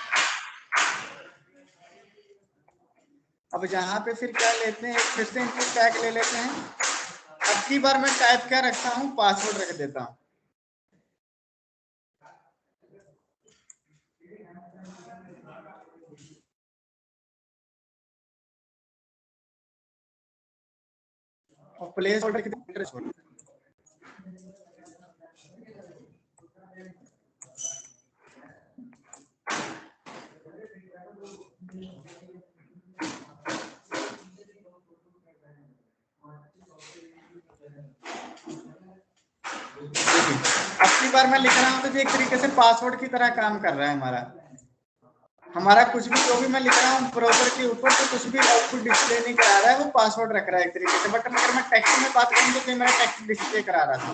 अब यहाँ पे फिर क्या लेते हैं, फिर से इनपुट टैग ले लेते हैं। अब की बार मैं टाइप क्या रखता हूँ, पासवर्ड रख देता हूँ। और प्लेस होल्डर कितने छोड़, अब की बार मैं लिख रहा हूँ तो एक तरीके से पासवर्ड की तरह काम कर रहा है हमारा कुछ भी जो भी मैं लिख रहा हूँ ब्राउजर के ऊपर, तो कुछ भी आउटपुट डिस्प्ले नहीं करा रहा है, वो पासवर्ड रख रहा है एक तरीके से। बट अगर मैं टेक्स्ट में बात करूँ तो मेरा टेक्स्ट डिस्प्ले करा रहा था।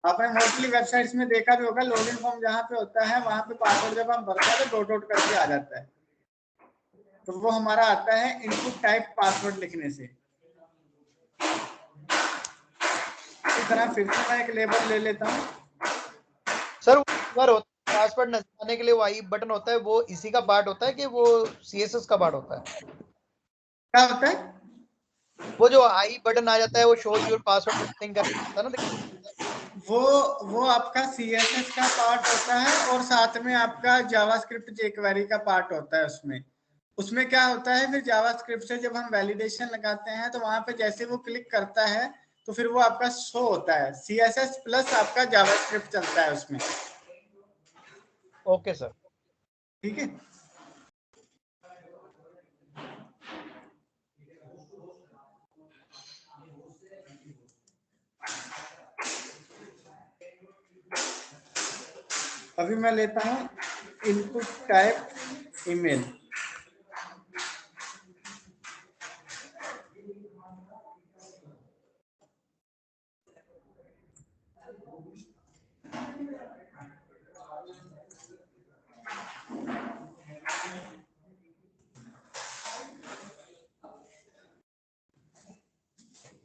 आपने मोस्टली वेबसाइट्स में देखा भी होगा, लॉगिन फॉर्म जहाँ पे होता है वहां पे पासवर्ड जब हम भरते हैं तो डॉट डॉट करके आ जाता है। तो वो हमारा आता है इनपुट टाइप पासवर्ड लिखने से। इस तरह फिर से मैं एक लेबल ले लेता हूँ।
सर पासवर्ड नजर आने के लिए वो आई बटन होता है, वो इसी का पार्ट होता है कि वो सीएसएस का पार्ट होता है?
क्या होता है
वो जो आई बटन आ जाता है वो शो योर पासवर्ड करता है ना,
वो आपका CSS का पार्ट होता है और साथ में आपका जावास्क्रिप्ट jQuery का पार्ट होता है। उसमें क्या होता है, फिर जावास्क्रिप्ट से जब हम वैलिडेशन लगाते हैं तो वहां पे जैसे वो क्लिक करता है तो फिर वो आपका शो होता है। CSS प्लस आपका जावास्क्रिप्ट चलता है उसमें।
Okay sir.
ठीक है। अभी मैं लेता हूँ इनपुट टाइप ईमेल।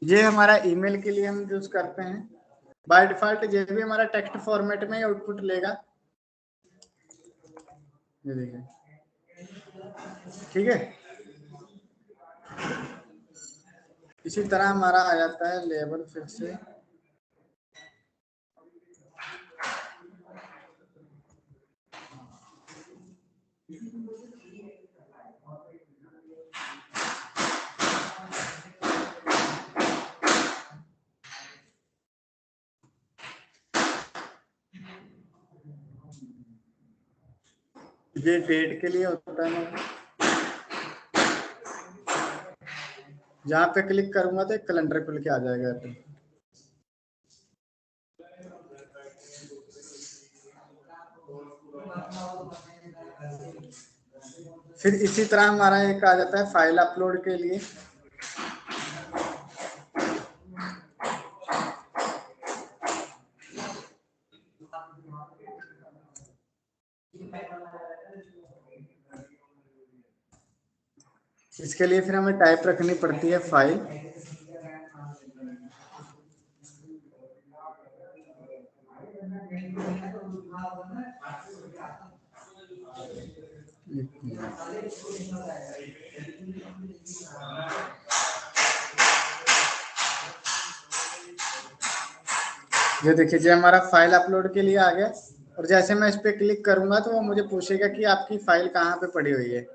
ये हमारा ईमेल के लिए हम यूज करते हैं। बाय डिफॉल्ट ये भी हमारा टेक्स्ट फॉर्मेट में आउटपुट लेगा। ये देखिए, ठीक है। इसी तरह हमारा आ जाता है लेबल फिर से। ये डेट के लिए होता है। जहाँ पे क्लिक करूंगा तो एक कैलेंडर खुल के आ जाएगा। फिर इसी तरह हमारा एक आ जाता है फाइल अपलोड के लिए। इसके लिए फिर हमें टाइप रखनी पड़ती है फाइल। ये देखिए, ये हमारा फाइल अपलोड के लिए आ गया। और जैसे मैं इस पे क्लिक करूंगा तो वो मुझे पूछेगा कि आपकी फाइल कहाँ पे पड़ी हुई है।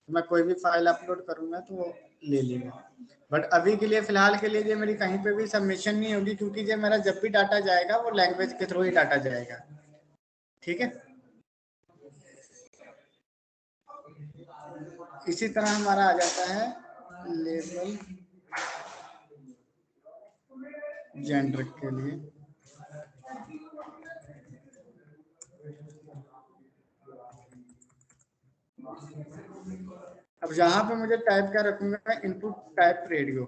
तो मैं कोई भी फाइल अपलोड करूंगा तो वो ले लेगा। बट अभी के लिए फिलहाल के लिए ये मेरी कहीं पे भी सबमिशन नहीं होगी, क्योंकि ये मेरा जब भी डाटा जाएगा वो लैंग्वेज के थ्रू ही डाटा जाएगा। ठीक है, इसी तरह हमारा आ जाता है लेबल जेंडर के लिए। अब यहाँ पे मुझे टाइप क्या रखूंगा, इनपुट टाइप रेडियो।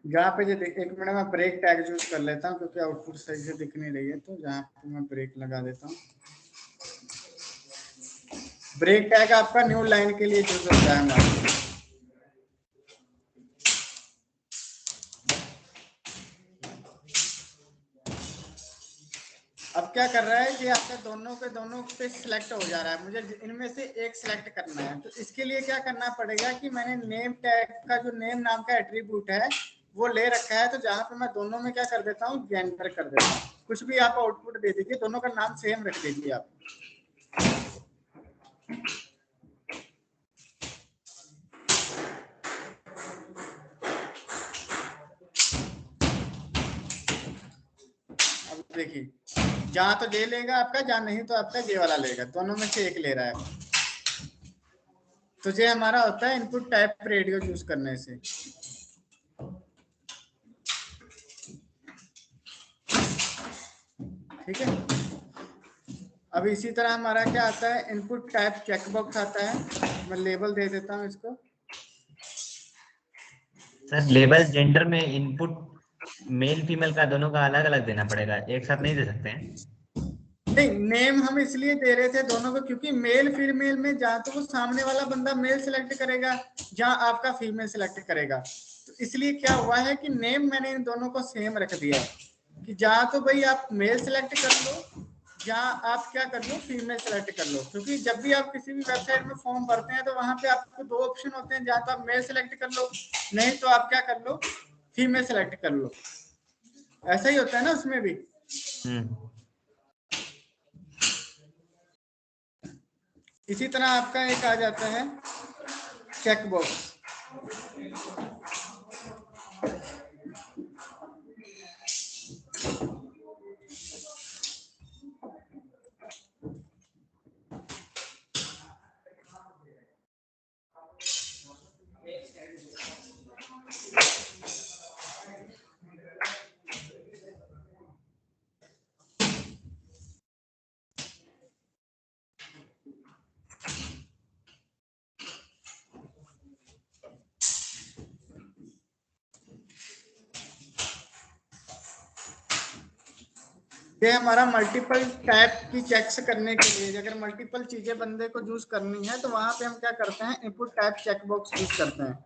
यहाँ पे एक मिनट में ब्रेक टैग यूज कर लेता हूँ, क्योंकि आउटपुट सही से दिख नहीं रही है, तो यहाँ पे मैं ब्रेक लगा देता हूँ। ब्रेक टैग आपका न्यू लाइन के लिए यूज होता है हमारा। अब क्या कर रहा है कि आपका दोनों के दोनों पे सिलेक्ट हो जा रहा है, मुझे इनमें से एक सिलेक्ट करना है। तो इसके लिए क्या करना पड़ेगा कि मैंने नेम टैग का जो नेम नाम का एट्रीब्यूट है वो ले रखा है, तो जहां पे मैं दोनों में क्या कर देता हूँ, जेंडर कर देता हूँ। कुछ भी आप आउटपुट दे दीजिए, दोनों का नाम सेम रख दीजिए आप। अब देखिए, जहां तो जे लेगा आपका, जहां नहीं तो आपका जे वाला लेगा, दोनों में से एक ले रहा है। तो ये हमारा होता है इनपुट टाइप रेडियो यूज करने से। ठीक है, अब इसी तरह हमारा क्या आता है, इनपुट टाइप चेकबॉक्स आता है। मैं लेबल दे देता हूँ इसको।
सर लेबल जेंडर में इनपुट मेल फीमेल का दोनों का अलग अलग देना पड़ेगा, एक साथ नहीं दे सकते हैं?
नहीं, नेम हम इसलिए दे रहे थे दोनों को, क्योंकि मेल फीमेल में जहाँ तो वो सामने वाला बंदा मेल सिलेक्ट करेगा, जहाँ आपका फीमेल सिलेक्ट करेगा। तो इसलिए क्या हुआ है कि नेम मैंने इन दोनों को सेम रख दिया है कि जहाँ तो भाई आप मेल सिलेक्ट कर लो, जहाँ आप क्या कर लो, फीमेल सेलेक्ट कर लो। क्योंकि जब भी आप किसी भी वेबसाइट में फॉर्म भरते हैं तो वहां पे आपको दो ऑप्शन होते हैं, जहाँ तो आप मेल सेलेक्ट कर लो, नहीं तो आप क्या कर लो, फीमेल सेलेक्ट कर लो। ऐसा ही होता है ना उसमें भी। इसी तरह आपका एक आ जाता है चेकबॉक्स। ये हमारा मल्टीपल टैब की चेक्स करने के लिए, अगर मल्टीपल चीजें बंदे को यूज करनी है तो वहां पे हम क्या करते हैं, इनपुट टैब चेकबॉक्स यूज करते हैं।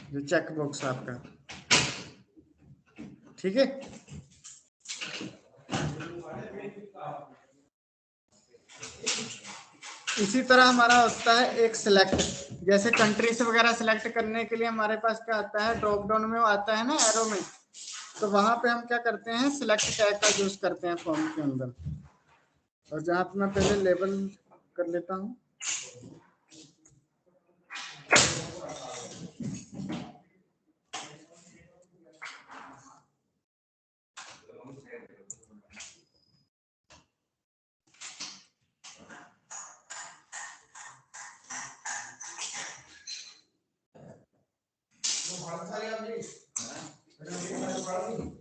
जो चेकबॉक्स आपका, ठीक है। इसी तरह हमारा होता है एक सिलेक्ट, जैसे कंट्रीज वगैरह सिलेक्ट करने के लिए हमारे पास क्या आता है, ड्रॉप डाउन में आता है ना एरो में, तो वहां पे हम क्या करते हैं, सिलेक्ट टैग का यूज करते हैं फॉर्म के अंदर। और जहां पे मैं पहले लेबल कर लेता हूँ,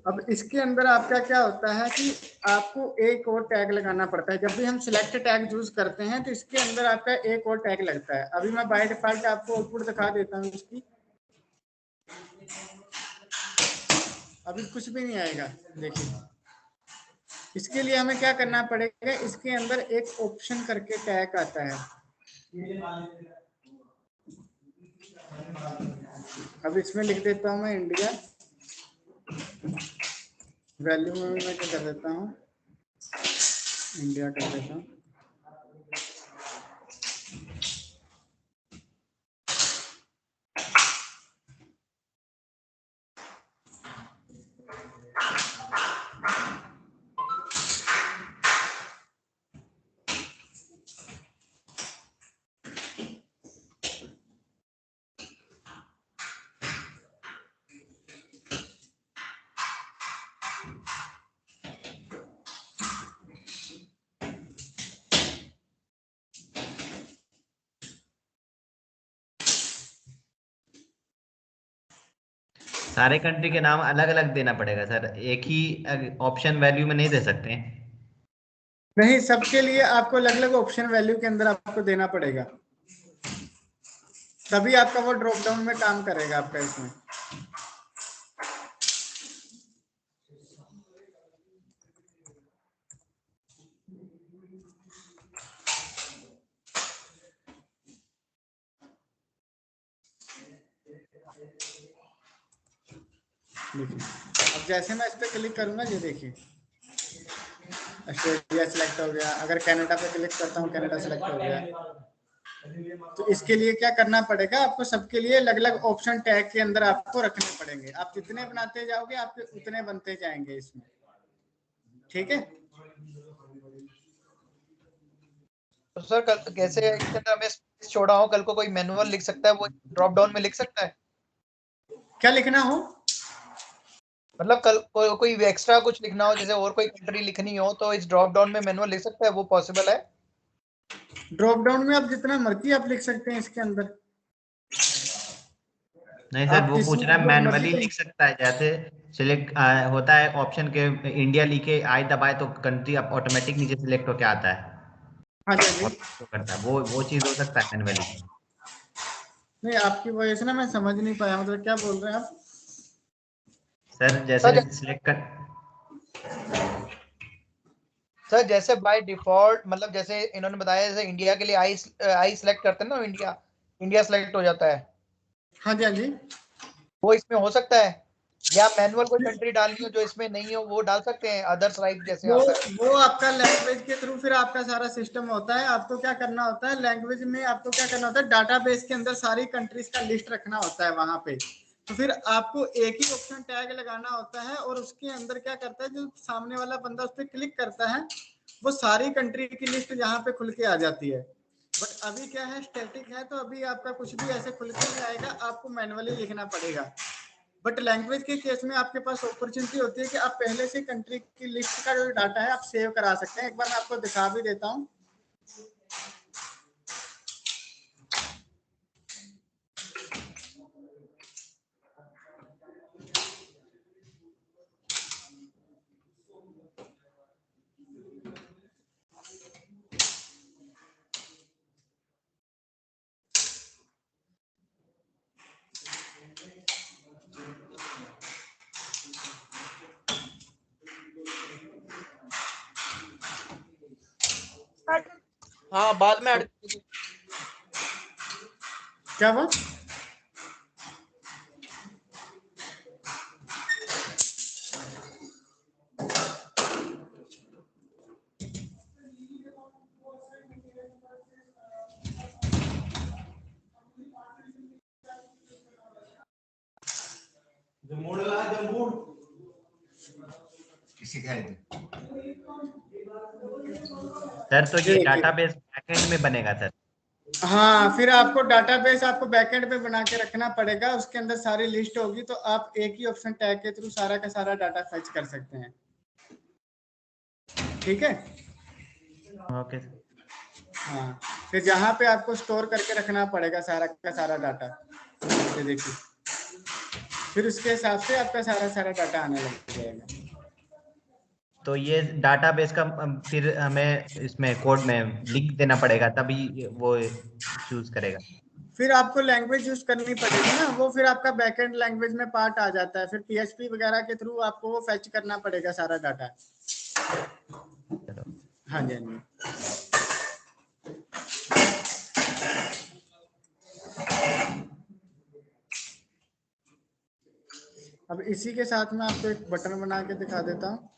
अब इसके अंदर आपका क्या होता है कि आपको एक और टैग लगाना पड़ता है। जब भी हम सिलेक्ट टैग यूज करते हैं तो इसके अंदर आपका एक और टैग लगता है। अभी मैं बाय डिफॉल्ट आपको आउटपुट दिखा देता हूँ इसकी। अभी कुछ भी नहीं आएगा, देखिए। इसके लिए हमें क्या करना पड़ेगा, इसके अंदर एक ऑप्शन करके टैग आता है। अब इसमें लिख देता हूँ मैं इंडिया, वैल्यू में मैं क्या कर देता हूँ, इंडिया कर देता हूँ।
सारे कंट्री के नाम अलग अलग देना पड़ेगा सर, एक ही ऑप्शन वैल्यू में नहीं दे सकते?
नहीं, सबके लिए आपको अलग अलग ऑप्शन वैल्यू के अंदर आपको देना पड़ेगा, तभी आपका वो ड्रॉप डाउन में काम करेगा आपका इसमें। अब जैसे मैं इस पर क्लिक करूंगा, ये देखिए ऑस्ट्रेलिया सिलेक्ट हो गया। अगर कनाडा पे क्लिक करता हूँ, कनाडा सिलेक्ट हो गया। तो इसके लिए क्या करना पड़ेगा, आपको सबके लिए अलग अलग ऑप्शन टैग के अंदर आपको रखने पड़ेंगे। आप जितने बनाते जाओगे आपके उतने बनते जाएंगे इसमें, ठीक है।
तो सर कल कैसे इसके अंदर हमें स्पेस छोड़ा हो, कल को कोई मैनुअल लिख सकता है, वो ड्रॉप डाउन में लिख सकता है?
क्या लिखना हो,
मतलब कल कोई एक्स्ट्रा कुछ लिखना हो, जैसे और कोई कंट्री लिखनी हो, तो इस ड्रॉप डाउन में मैनुअल लिख सकता है, वो पॉसिबल है?
ड्रॉप डाउन में आप जितना मर्जी आप लिख सकते हैं इसके अंदर।
नहीं सर,
आप
वो पूछ
इसमें
रहा है
जो मर्जी
मैनुअली लिख सकता है, जैसे सिलेक्ट होता है ऑप्शन के, इंडिया लिखे आई दबाए तो कंट्री अब ऑटोमेटिक नीचे सिलेक्ट होके आता है
हाँ जी।
और तो करता है, वो चीज हो सकता है मैनुअली?
नहीं, आपकी वजह से ना मैं समझ नहीं पाया, मतलब क्या बोल रहे हैं आप।
सर जैसे
सर
सिलेक्ट कर,
सर जैसे बाय डिफॉल्ट, मतलब जैसे इन्होंने बताया, जैसे इंडिया के लिए आई आई सिलेक्ट करते हैं ना, इंडिया इंडिया सिलेक्ट हो जाता है,
हाँ जी, हाँ जी।
वो इसमें हो सकता है? या मैनुअल कोई कंट्री डालनी हो जो इसमें नहीं हो, वो डाल सकते हैं, अदर्स राइट जैसे
वो
आता है?
वो आपका लैंग्वेज के थ्रू फिर आपका सारा सिस्टम होता है। आपको क्या करना होता है, लैंग्वेज में आपको क्या करना होता है, डाटाबेस के अंदर सारी कंट्रीज का लिस्ट रखना होता है वहां पे। तो फिर आपको एक ही ऑप्शन टैग लगाना होता है और उसके अंदर क्या करता है, जो सामने वाला बंदा उस पर क्लिक करता है वो सारी कंट्री की लिस्ट यहाँ पे खुल के आ जाती है। बट अभी क्या है, स्टैटिक है, तो अभी आपका कुछ भी ऐसे खुल के नहीं आएगा, आपको मैनुअली लिखना पड़ेगा। बट लैंग्वेज के केस में आपके पास अपॉर्चुनिटी होती है कि आप पहले से कंट्री की लिस्ट का जो डाटा है आप सेव करा सकते हैं। एक बार मैं आपको दिखा भी देता हूँ।
हाँ, बाद में ऐड।
क्या हुआ,
सर तो ये डाटाबेस बैकएंड में बनेगा सर?
हाँ, फिर आपको डाटाबेस आपको बैकएंड पे बना के रखना पड़ेगा, उसके अंदर सारी लिस्ट होगी, तो आप एक ही ऑप्शन टैग के थ्रू सारा का सारा डाटा फेच कर सकते हैं। ठीक है,
ओके।
हाँ, फिर जहाँ पे आपको स्टोर करके रखना पड़ेगा सारा का सारा डाटा, ये देखिए, फिर उसके हिसाब से आपका सारा सारा डाटा आने लग जाएगा।
तो ये डाटाबेस का फिर हमें इसमें कोड में लिख देना पड़ेगा, तभी वो चूज करेगा?
फिर आपको लैंग्वेज यूज करनी पड़ेगी ना, वो फिर आपका बैकएंड लैंग्वेज में पार्ट आ जाता है, फिर PHP वगैरह के थ्रू आपको वो फेच करना पड़ेगा सारा डाटा। हाँ जी, हाँ जी। अब इसी के साथ में आपको एक बटन बना के दिखा देता हूँ।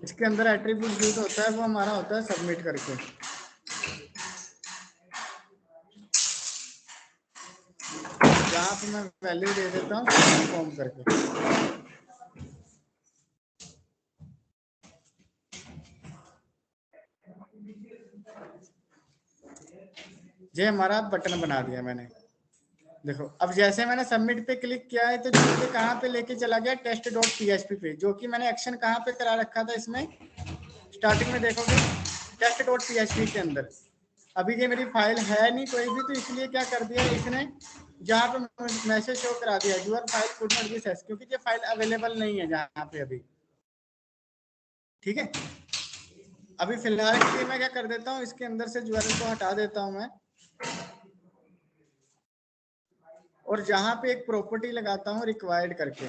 इसके अंदर एट्रीब्यूट यूज होता है, वो हमारा होता है सबमिट करके। जहाँ पे मैं वैल्यू दे देता हूँ फॉर्म करके। ये हमारा बटन बना दिया मैंने। देखो, अब जैसे मैंने सबमिट पे क्लिक किया है तो मुझे कहाँ पे लेके चला गया, test.php पे, जो कि मैंने एक्शन कहाँ पे करा रखा था, इसमें स्टार्टिंग में देखोगे test.php के अंदर। अभी ये मेरी फाइल है नहीं कोई भी, तो इसलिए क्या कर दिया इसने, जहाँ पे मैसेज शो करा दिया your file could not be access, क्योंकि ये फाइल अवेलेबल नहीं है जहाँ पे अभी। ठीक है, अभी फिलहाल के लिए मैं क्या कर देता हूँ, इसके अंदर से URL को हटा देता हूँ मैं, और जहां पे एक प्रॉपर्टी लगाता हूं रिक्वायर्ड करके।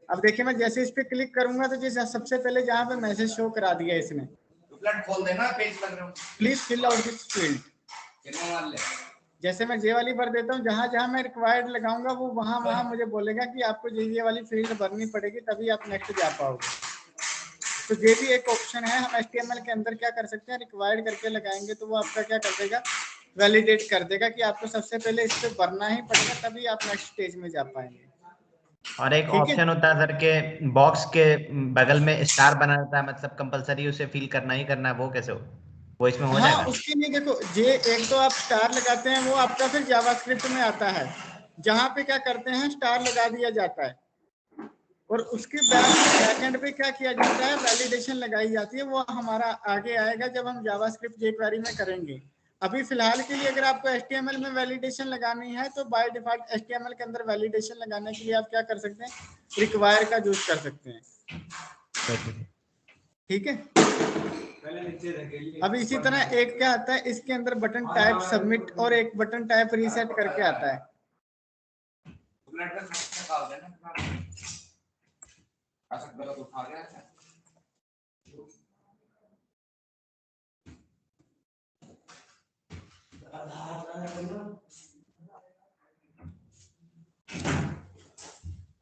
अब देखिए, मैं जैसे इस पे क्लिक करूंगा तो जैसे सबसे पहले जहां पे मैसेज शो करा दिया इसने, खोल देना पेज लग रहा हूं, please fill out this field. जैसे मैं ये वाली भर देता हूँ, जहां जहां मैं रिक्वायर्ड लगाऊंगा वो वहां वहां मुझे बोलेगा कि आपको ये वाली फील्ड भरनी पड़ेगी, तभी आप नेक्स्ट जा पाओगे। तो ये भी एक ऑप्शन है। हम HTML के अंदर क्या कर सकते हैं, रिक्वायर्ड करके लगाएंगे तो वो आपका क्या कर देगा, वैलिडेट कर देगा कि आपको सबसे पहले इस पे भरना ही पड़ेगा, तभी आप नेक्स्ट स्टेज में जा पाएंगे।
और एक ऑप्शन होता है सर के बॉक्स के बगल में स्टार बना रहता है, मतलब कंपलसरी उसे फिल करना ही करना है, वो कैसे हो, वो इसमें हो जाएगा?
उसके लिए देखो, ये एक तो आप स्टार लगाते हैं, वो आपका फिर जावास्क्रिप्ट में आता है, जहां पे क्या करते हैं स्टार लगा दिया जाता है, और उसके बाद बैकएंड पे क्या किया जाता है, वैलिडेशन लगाई जाती है। वो हमारा आगे आएगा जब हम जावास्क्रिप्ट jQuery में करेंगे। अभी फिलहाल के लिए अगर आपको HTML में वैलिडेशन लगानी है तो बाय डिफॉल्ट HTML के अंदर वैलिडेशन लगाने के लिए आप क्या कर सकते हैं, रिक्वायर का यूज कर सकते हैं। ठीक है, अब इसी तरह एक क्या आता है, इसके अंदर बटन टाइप सबमिट और एक बटन टाइप रीसेट करके आता है।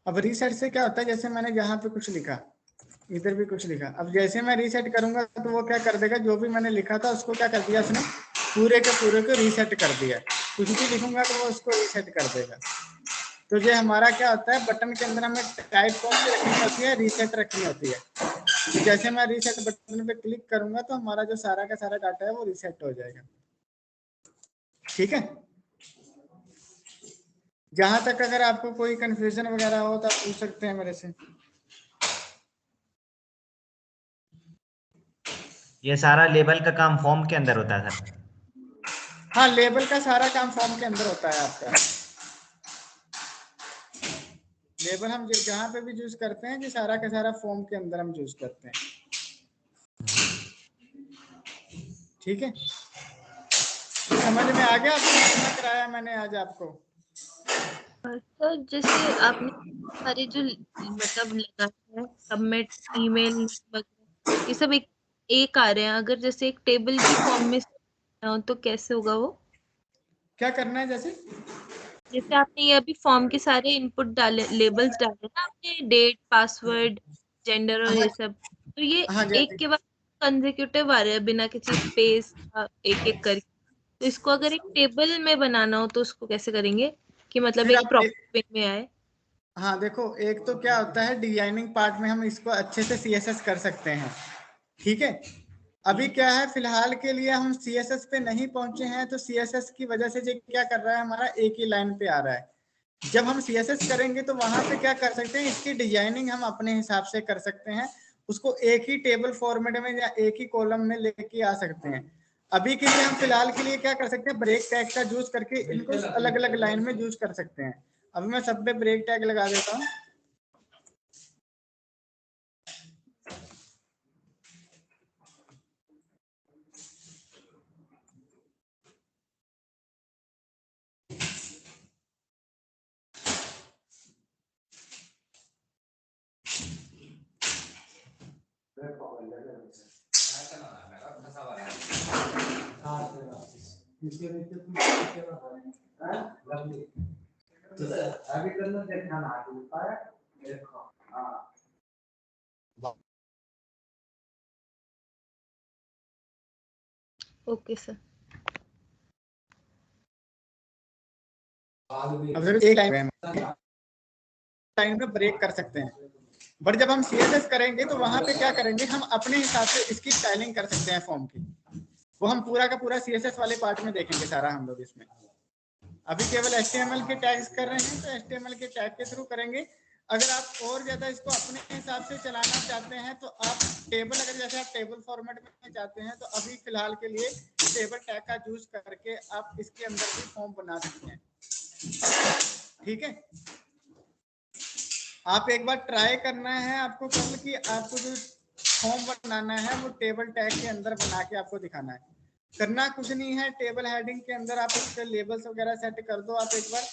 अब रीसेट से क्या होता है, जैसे मैंने यहाँ पे कुछ लिखा, इधर भी कुछ लिखा, अब जैसे मैं रीसेट करूंगा तो वो क्या कर देगा, जो भी मैंने लिखा था उसको क्या कर दिया उसने, पूरे के पूरे को रीसेट कर दिया। कुछ भी लिखूंगा तो वो उसको रीसेट कर देगा। तो ये हमारा क्या होता है, बटन के अंदर हमें टाइप कौन सी रखनी होती है, रीसेट रखनी होती है। तो जैसे मैं रीसेट बटन पे क्लिक करूंगा तो हमारा जो सारा का सारा डाटा है वो रीसेट हो जाएगा। ठीक है, जहां तक अगर आपको कोई कंफ्यूजन वगैरह हो तो आप पूछ सकते हैं मेरे से।
ये सारा लेबल का काम फॉर्म के अंदर होता है सर?
हाँ, लेबल का सारा काम फॉर्म के अंदर होता है आपका। लेबल हम जहाँ पे भी यूज करते हैं, ये सारा का सारा फॉर्म के अंदर हम यूज करते हैं। ठीक है, समझ में आ गया आपको कराया मैंने आज आपको?
तो जैसे आपने सारे जो मतलब लगा है सबमिट, ईमेल वगैरह, ये सब एक आ रहे हैं, अगर जैसे एक टेबल की फॉर्म में तो कैसे होगा वो?
क्या करना है, जैसे
जैसे आपने ये अभी फॉर्म के सारे इनपुट डाले, लेबल्स डाले ना आपने, डेट, पासवर्ड, जेंडर और ये सब, तो ये
हाँ जी,
एक के बाद कंसेक्यूटिव आ रहे हैं बिना किसी स्पेस का, एक एक करके। तो इसको अगर एक टेबल में बनाना हो तो उसको कैसे करेंगे कि मतलब
फिर
एक
आप
प्रॉपर वे में आए?
हाँ देखो, एक तो क्या होता है डिजाइनिंग पार्ट में हम इसको अच्छे से CSS कर सकते हैं, ठीक है। अभी क्या है, फिलहाल के लिए हम CSS पे नहीं पहुंचे हैं, तो CSS की वजह से जो क्या कर रहा है, हमारा एक ही लाइन पे आ रहा है। जब हम CSS करेंगे तो वहां पे क्या कर सकते हैं, इसकी डिजाइनिंग हम अपने हिसाब से कर सकते हैं, उसको एक ही टेबल फॉर्मेट में या एक ही कॉलम में लेके आ सकते हैं। अभी के लिए हम फिलहाल के लिए क्या कर सकते हैं, ब्रेक टैग का यूज करके इनको अलग अलग लाइन में यूज कर सकते हैं। अभी मैं सब पे ब्रेक टैग लगा देता हूँ।
Okay sir.
अब सिर्फ एक लाइन में ब्रेक कर सकते हैं, बट जब हम CSS करेंगे तो वहां पे क्या करेंगे, हम अपने हिसाब से इसकी स्टाइलिंग कर सकते हैं फॉर्म की। वो हम पूरा का पूरा CSS वाले पार्ट में देखेंगे सारा हम लोग इसमें। अभी केवल HTML के टैग्स कर रहे हैं, तो HTML के टैग के थ्रू करेंगे। अगर आप और ज्यादा इसको अपने हिसाब से चलाना चाहते हैं तो आप टेबल, अगर जैसे आप टेबल फॉर्मेट में चाहते हैं तो अभी फिलहाल के लिए टेबल टैग का यूज करके आप इसके अंदर भी फॉर्म बना सकते हैं, ठीक है। आप एक बार ट्राई करना है आपको कल कि आपको जो फॉर्म बनाना है वो टेबल टैग के अंदर बना के आपको दिखाना है। करना कुछ नहीं है, टेबल हेडिंग के अंदर आप उसके लेबल्स वगैरह सेट कर दो आप एक बार,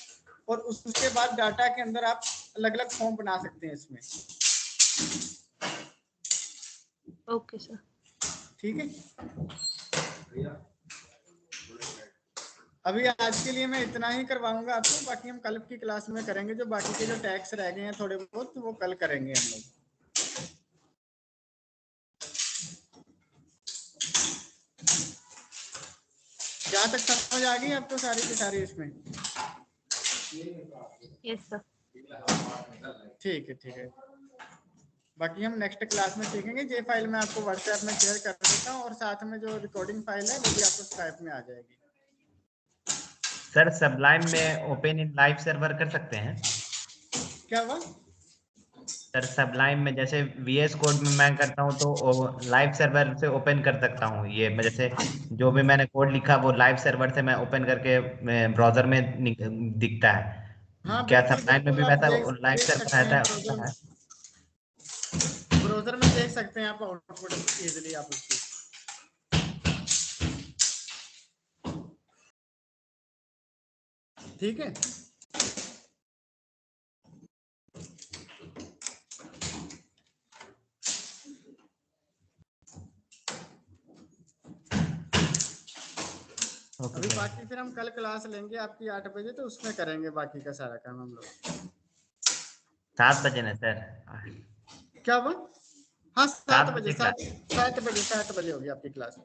और उसके बाद डाटा के अंदर आप अलग अलग फॉर्म बना सकते हैं इसमें,
ओके सर।
ठीक है। अभी आज के लिए मैं इतना ही करवाऊंगा आपको, बाकी हम कल की क्लास में करेंगे, जो बाकी के जो टैग्स रह गए हैं थोड़े बहुत, तो वो कल करेंगे हम लोग। क्या तक समझ आ गई आपको सारी की सारी इसमें?
Yes sir.
ठीक है, ठीक है। बाकी हम नेक्स्ट क्लास में सीखेंगे। ये फाइल मैं आपको व्हाट्सएप में शेयर कर देता हूँ, और साथ में जो रिकॉर्डिंग फाइल है वो भी आपको स्काइप में आ जाएगी।
सर सबलाइम में ओपन इन लाइव सर्वर कर सकते हैं?
क्या हुआ?
सर सबलाइम में जैसे VS कोड में मैं करता हूँ तो लाइव सर्वर से ओपन कर सकता हूँ, ये मैं जैसे जो भी मैंने कोड लिखा वो लाइव सर्वर से मैं ओपन करके ब्राउजर में दिखता है।
हाँ
क्या
बिल्कुल
सबलाइम में भी
बिल्कुल, आप
वैसा
देख
लाइव
देख
सर्वर
सकते
रहता
हैं
है? होता है?
ब्राउजर में देख सकते हैं आप आउटपुट इजीली आप उसकी। ठीक है। अभी बाकी फिर हम कल क्लास लेंगे आपकी 8 बजे, तो उसमें करेंगे बाकी का सारा काम हम लोग।
7 बजे ना सर?
क्या हुआ? हाँ 7 बजे,
बजे क्लास?
7 बजे होगी आपकी क्लास।